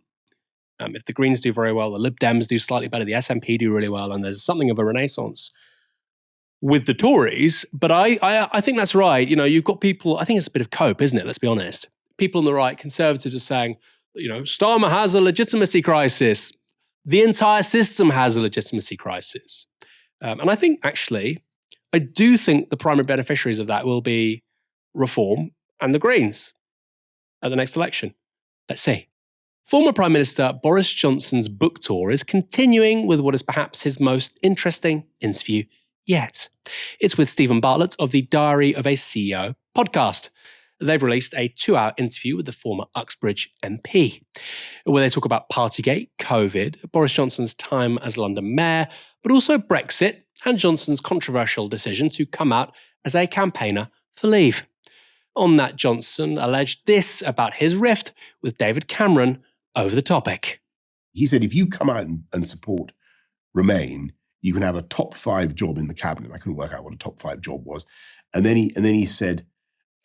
If the Greens do very well, the Lib Dems do slightly better, the SNP do really well, and there's something of a renaissance with the Tories. But I think that's right. You've got people, I think it's a bit of cope, isn't it? Let's be honest. People on the right, Conservatives, are saying, Starmer has a legitimacy crisis. The entire system has a legitimacy crisis. And I think, actually, I do think the primary beneficiaries of that will be Reform and the Greens at the next election. Let's see. Former Prime Minister Boris Johnson's book tour is continuing with what is perhaps his most interesting interview yet. It's with Stephen Bartlett of the Diary of a CEO podcast. They've released a 2-hour interview with the former Uxbridge MP, where they talk about Partygate, COVID, Boris Johnson's time as London mayor, but also Brexit and Johnson's controversial decision to come out as a campaigner for Leave. On that, Johnson alleged this about his rift with David Cameron over the topic. He said, if you come out and support Remain, you can have a top 5 job in the cabinet. I couldn't work out what a top 5 job was. And then he said,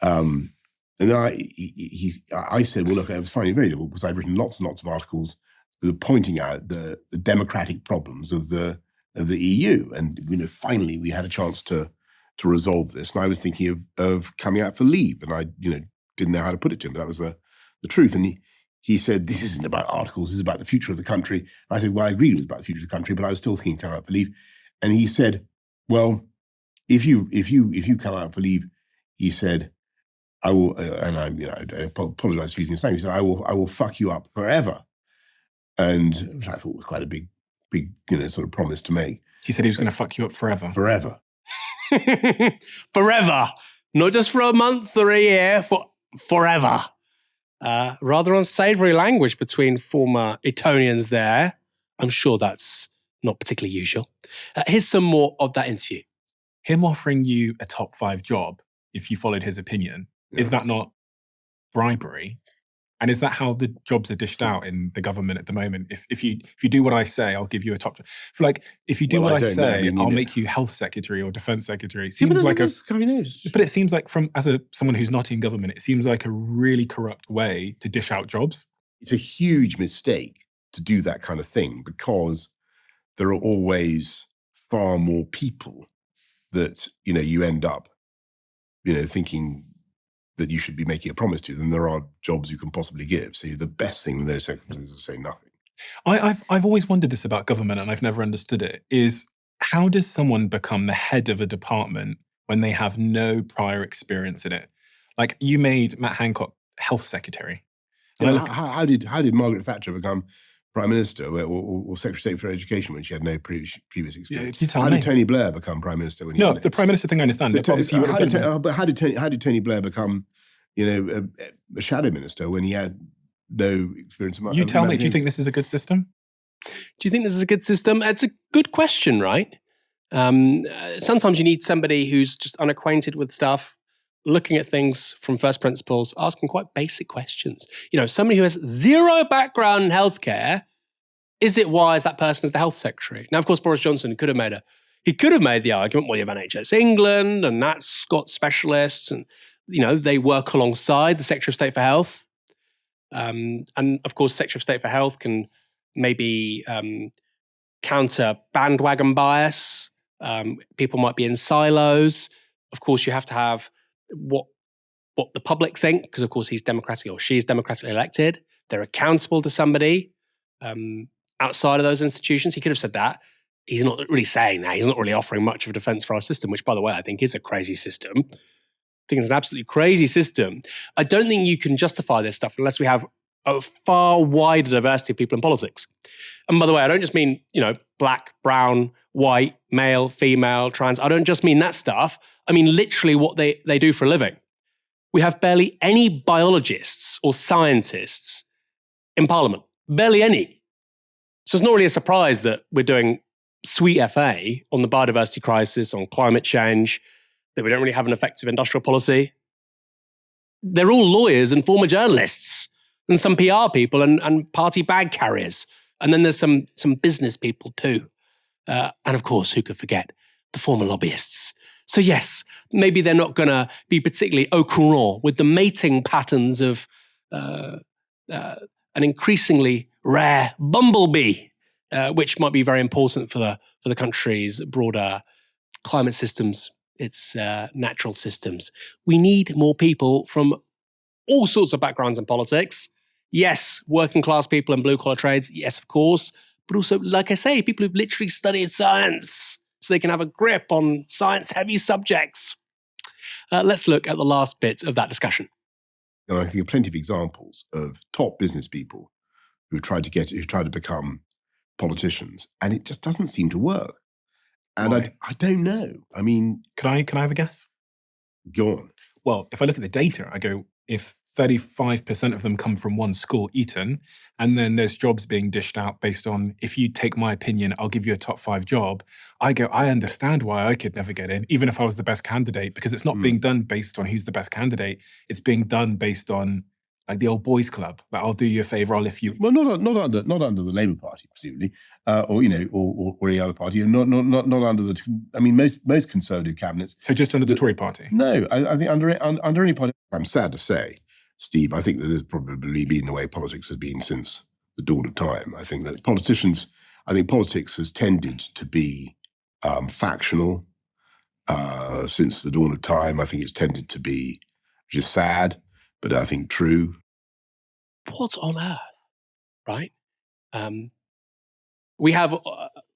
and then I said, well, look, I was finding it very difficult because I've written lots and lots of articles pointing out the democratic problems of the EU. And finally we had a chance to resolve this. And I was thinking of coming out for Leave, and I didn't know how to put it to him, but that was the truth. And he said, this isn't about articles, this is about the future of the country. And I said, well, I agreed it was about the future of the country, but I was still thinking come out for Leave. And he said, well, if you come out for Leave, he said, I will, and I apologize for using his name. He said, I will fuck you up forever. And which I thought was quite a big, sort of promise to make. He said he was going to fuck you up forever. Forever. Forever. Not just for a month or a year, forever. Rather unsavoury language between former Etonians there. I'm sure that's not particularly usual. Here's some more of that interview. Him offering you a top 5 job, if you followed his opinion, is that not bribery? And is that how the jobs are dished out in the government at the moment? If you do what I say, I'll give you a top job. If you do what I say, I'll make you health secretary or defense secretary. It seems like but it seems like someone who's not in government, it seems like a really corrupt way to dish out jobs. It's a huge mistake to do that kind of thing because there are always far more people that you end up thinking that you should be making a promise to than there are jobs you can possibly give. So the best thing with those circumstances is to say nothing. I've always wondered this about government, and I've never understood it, is how does someone become the head of a department when they have no prior experience in it? Like, you made Matt Hancock health secretary. How did Margaret Thatcher become Prime Minister or Secretary of State for Education when she had no previous experience? How did Tony Blair become Prime Minister when he had the Prime Minister thing I understand. But how did Tony Blair become a shadow minister when he had no experience? You tell me, do you think this is a good system? Do you think this is a good system? It's a good question, right? Sometimes you need somebody who's just unacquainted with stuff, looking at things from first principles, asking quite basic questions. Somebody who has zero background in healthcare, is it wise that person is the health secretary? Now, of course, Boris Johnson could have made a He could have made the argument, well, you have NHS England, and that's got specialists, and they work alongside the Secretary of State for Health. And of course, Secretary of State for Health can maybe counter bandwagon bias. People might be in silos. Of course, you have to have what the public think, because of course he's democratic or she's democratically elected. They're accountable to somebody outside of those institutions. He could have said that. He's not really saying that. He's not really offering much of a defense for our system, which, by the way, I think is a crazy system. I think it's an absolutely crazy system. I don't think you can justify this stuff unless we have a far wider diversity of people in politics. And by the way, I don't just mean, black, brown, white, male, female, trans. I don't just mean that stuff. I mean literally what they do for a living. We have barely any biologists or scientists in Parliament. Barely any. So it's not really a surprise that we're doing sweet FA on the biodiversity crisis, on climate change, that we don't really have an effective industrial policy. They're all lawyers and former journalists, and some PR people and party bag carriers. And then there's some business people too. And of course, who could forget the former lobbyists? So yes, maybe they're not going to be particularly au courant with the mating patterns of an increasingly rare bumblebee, which might be very important for the country's broader climate systems, its natural systems. We need more people from all sorts of backgrounds in politics. Yes, working class people and blue collar trades, yes, of course. But also, like I say, people who've literally studied science so they can have a grip on science-heavy subjects. Let's look at the last bit of that discussion. I think there are plenty of examples of top business people who tried to become politicians, and it just doesn't seem to work. And I don't know. I mean, can I have a guess? Go on. Well, if I look at the data, I go, if 35% of them come from one school, Eton, and then there's jobs being dished out based on, if you take my opinion, I'll give you a top 5 job. I go, I understand why I could never get in, even if I was the best candidate, because it's not being done based on who's the best candidate. It's being done based on like the old boys club. Like, I'll do you a favor, I'll lift you. Well, not under the Labour Party, presumably, or any other party, and not under the. I mean, most Conservative cabinets. So just under the Tory Party. No, I think under any party. I'm sad to say, Steve, I think that has probably been the way politics has been since the dawn of time. I think that politics has tended to be factional since the dawn of time. I think it's tended to be just sad, but I think true. What on earth, right? We have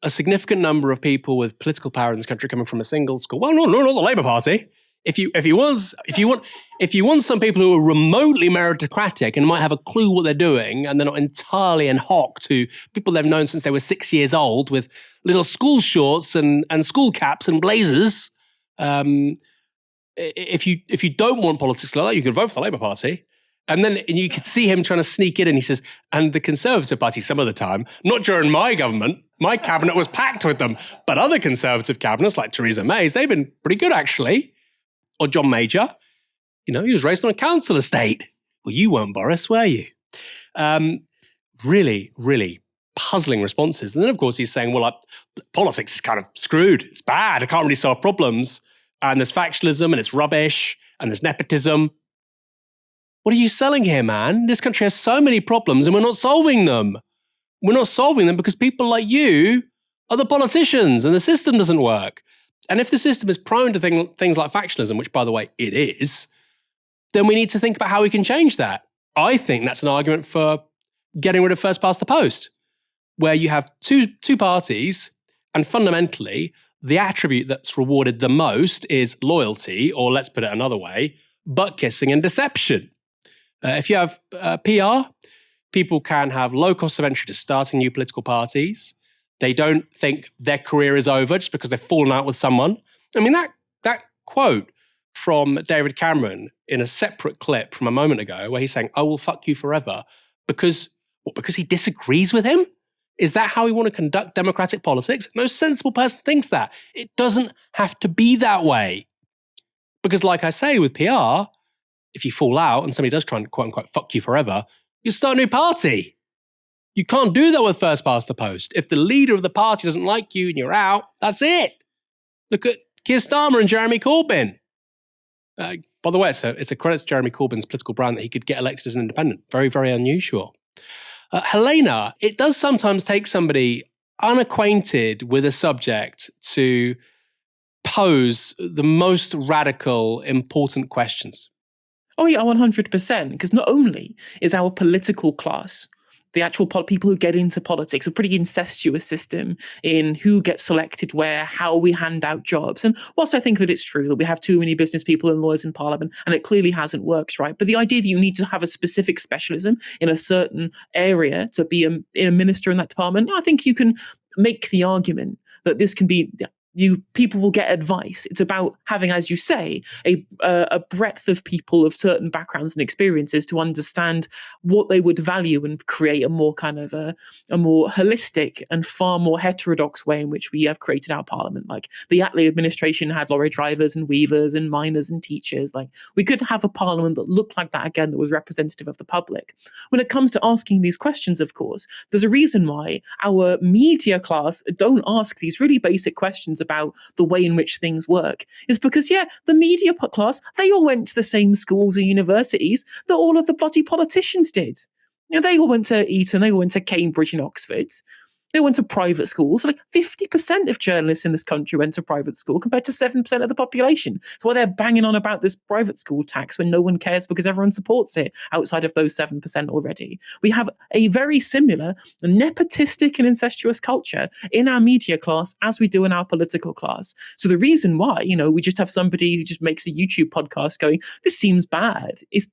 a significant number of people with political power in this country coming from a single school. Well, no, not the Labour Party. If you want some people who are remotely meritocratic and might have a clue what they're doing, and they're not entirely in hock to people they've known since they were 6 years old with little school shorts and school caps and blazers, if you don't want politics like that, you could vote for the Labour Party. And you could see him trying to sneak in, and he says, and the Conservative Party some of the time, not during my government, my cabinet was packed with them, but other Conservative cabinets like Theresa May's, they've been pretty good actually. Or John Major, he was raised on a council estate. Well, you weren't, Boris, were you? Really, really puzzling responses. And then, of course, he's saying, well, politics is kind of screwed. It's bad. I can't really solve problems. And there's factionalism, and it's rubbish, and there's nepotism. What are you selling here, man? This country has so many problems, and we're not solving them. We're not solving them because people like you are the politicians, and the system doesn't work. And if the system is prone to things like factionalism, which, by the way, it is, then we need to think about how we can change that. I think that's an argument for getting rid of first past the post, where you have two parties, and fundamentally, the attribute that's rewarded the most is loyalty, or let's put it another way, butt-kissing and deception. If you have PR, people can have low cost of entry to starting new political parties. They don't think their career is over just because they've fallen out with someone. I mean, that quote from David Cameron in a separate clip from a moment ago where he's saying, I will fuck you forever, because he disagrees with him? Is that how we want to conduct democratic politics? No sensible person thinks that. It doesn't have to be that way. Because like I say, with PR, if you fall out and somebody does try and quote unquote fuck you forever, you start a new party. You can't do that with first past the post. If the leader of the party doesn't like you and you're out, that's it. Look at Keir Starmer and Jeremy Corbyn. By the way, it's a credit to Jeremy Corbyn's political brand that he could get elected as an independent. Very, very unusual. Helena, it does sometimes take somebody unacquainted with a subject to pose the most radical, important questions. Oh yeah, 100%. Because not only is our political class, the actual people who get into politics, a pretty incestuous system in who gets selected where, how we hand out jobs. And whilst I think that it's true that we have too many business people and lawyers in Parliament, and it clearly hasn't worked, right? But the idea that you need to have a specific specialism in a certain area to be a minister in that department, I think you can make the argument that this can be... people will get advice. It's about having, as you say, a breadth of people of certain backgrounds and experiences to understand what they would value and create a more kind of a more holistic and far more heterodox way in which we have created our parliament. Like the Attlee administration had lorry drivers and weavers and miners and teachers. Like we could have a parliament that looked like that again, that was representative of the public. When it comes to asking these questions, of course, there's a reason why our media class don't ask these really basic questions about the way in which things work. Is because, the media class, they all went to the same schools and universities that all of the bloody politicians did. They all went to Eton, they all went to Cambridge and Oxford. They went to private schools. Like 50% of journalists in this country went to private school compared to 7% of the population. That's why they're banging on about this private school tax when no one cares because everyone supports it outside of those 7% already. We have a very similar nepotistic and incestuous culture in our media class as we do in our political class. So the reason why, we just have somebody who just makes a YouTube podcast going, this seems bad, is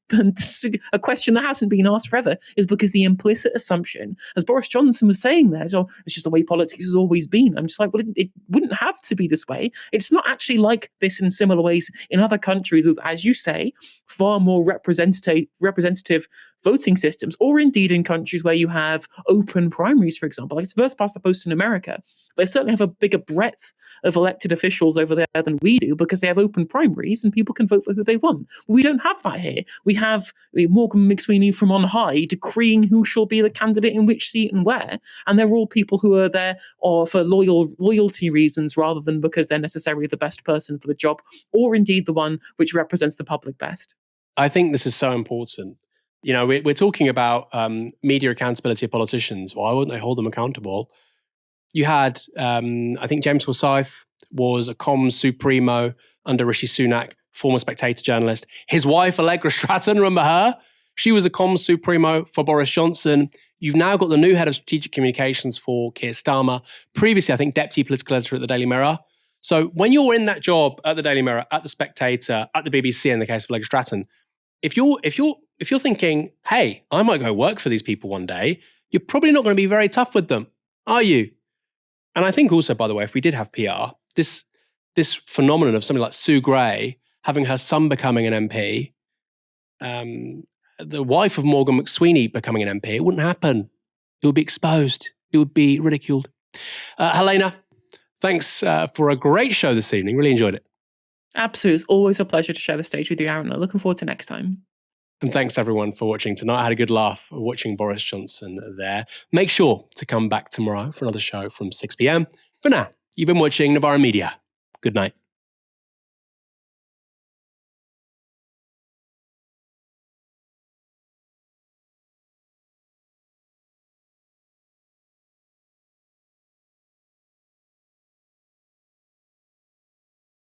a question that hasn't been asked forever, is because the implicit assumption, as Boris Johnson was saying there, it's just the way politics has always been. I'm just like, well, it wouldn't have to be this way. It's not actually like this in similar ways in other countries with, as you say, far more representative voting systems, or indeed in countries where you have open primaries, for example. Like it's first past the post in America. They certainly have a bigger breadth of elected officials over there than we do because they have open primaries and people can vote for who they want. We don't have that here. We have Morgan McSweeney from on high decreeing who shall be the candidate in which seat and where, and they're all people who are there or for loyalty reasons rather than because they're necessarily the best person for the job, or indeed the one which represents the public best. I think this is so important. We're talking about media accountability of politicians. Why wouldn't they hold them accountable? You had, I think James Forsyth was a comms supremo under Rishi Sunak, former Spectator journalist. His wife, Allegra Stratton, remember her? She was a comms supremo for Boris Johnson. You've now got the new head of strategic communications for Keir Starmer. Previously, I think deputy political editor at the Daily Mirror. So when you're in that job at the Daily Mirror, at the Spectator, at the BBC in the case of Allegra Stratton, if you're thinking, hey, I might go work for these people one day, you're probably not going to be very tough with them, are you? And I think also, by the way, if we did have PR, this phenomenon of somebody like Sue Gray having her son becoming an MP, the wife of Morgan McSweeney becoming an MP, it wouldn't happen. It would be exposed. It would be ridiculed. Helena, thanks for a great show this evening. Really enjoyed it. Absolutely. It's always a pleasure to share the stage with you, Aaron. I'm looking forward to next time. And thanks everyone for watching tonight. I had a good laugh watching Boris Johnson there. Make sure to come back tomorrow for another show from 6 p.m. For now, you've been watching Novara Media. Good night.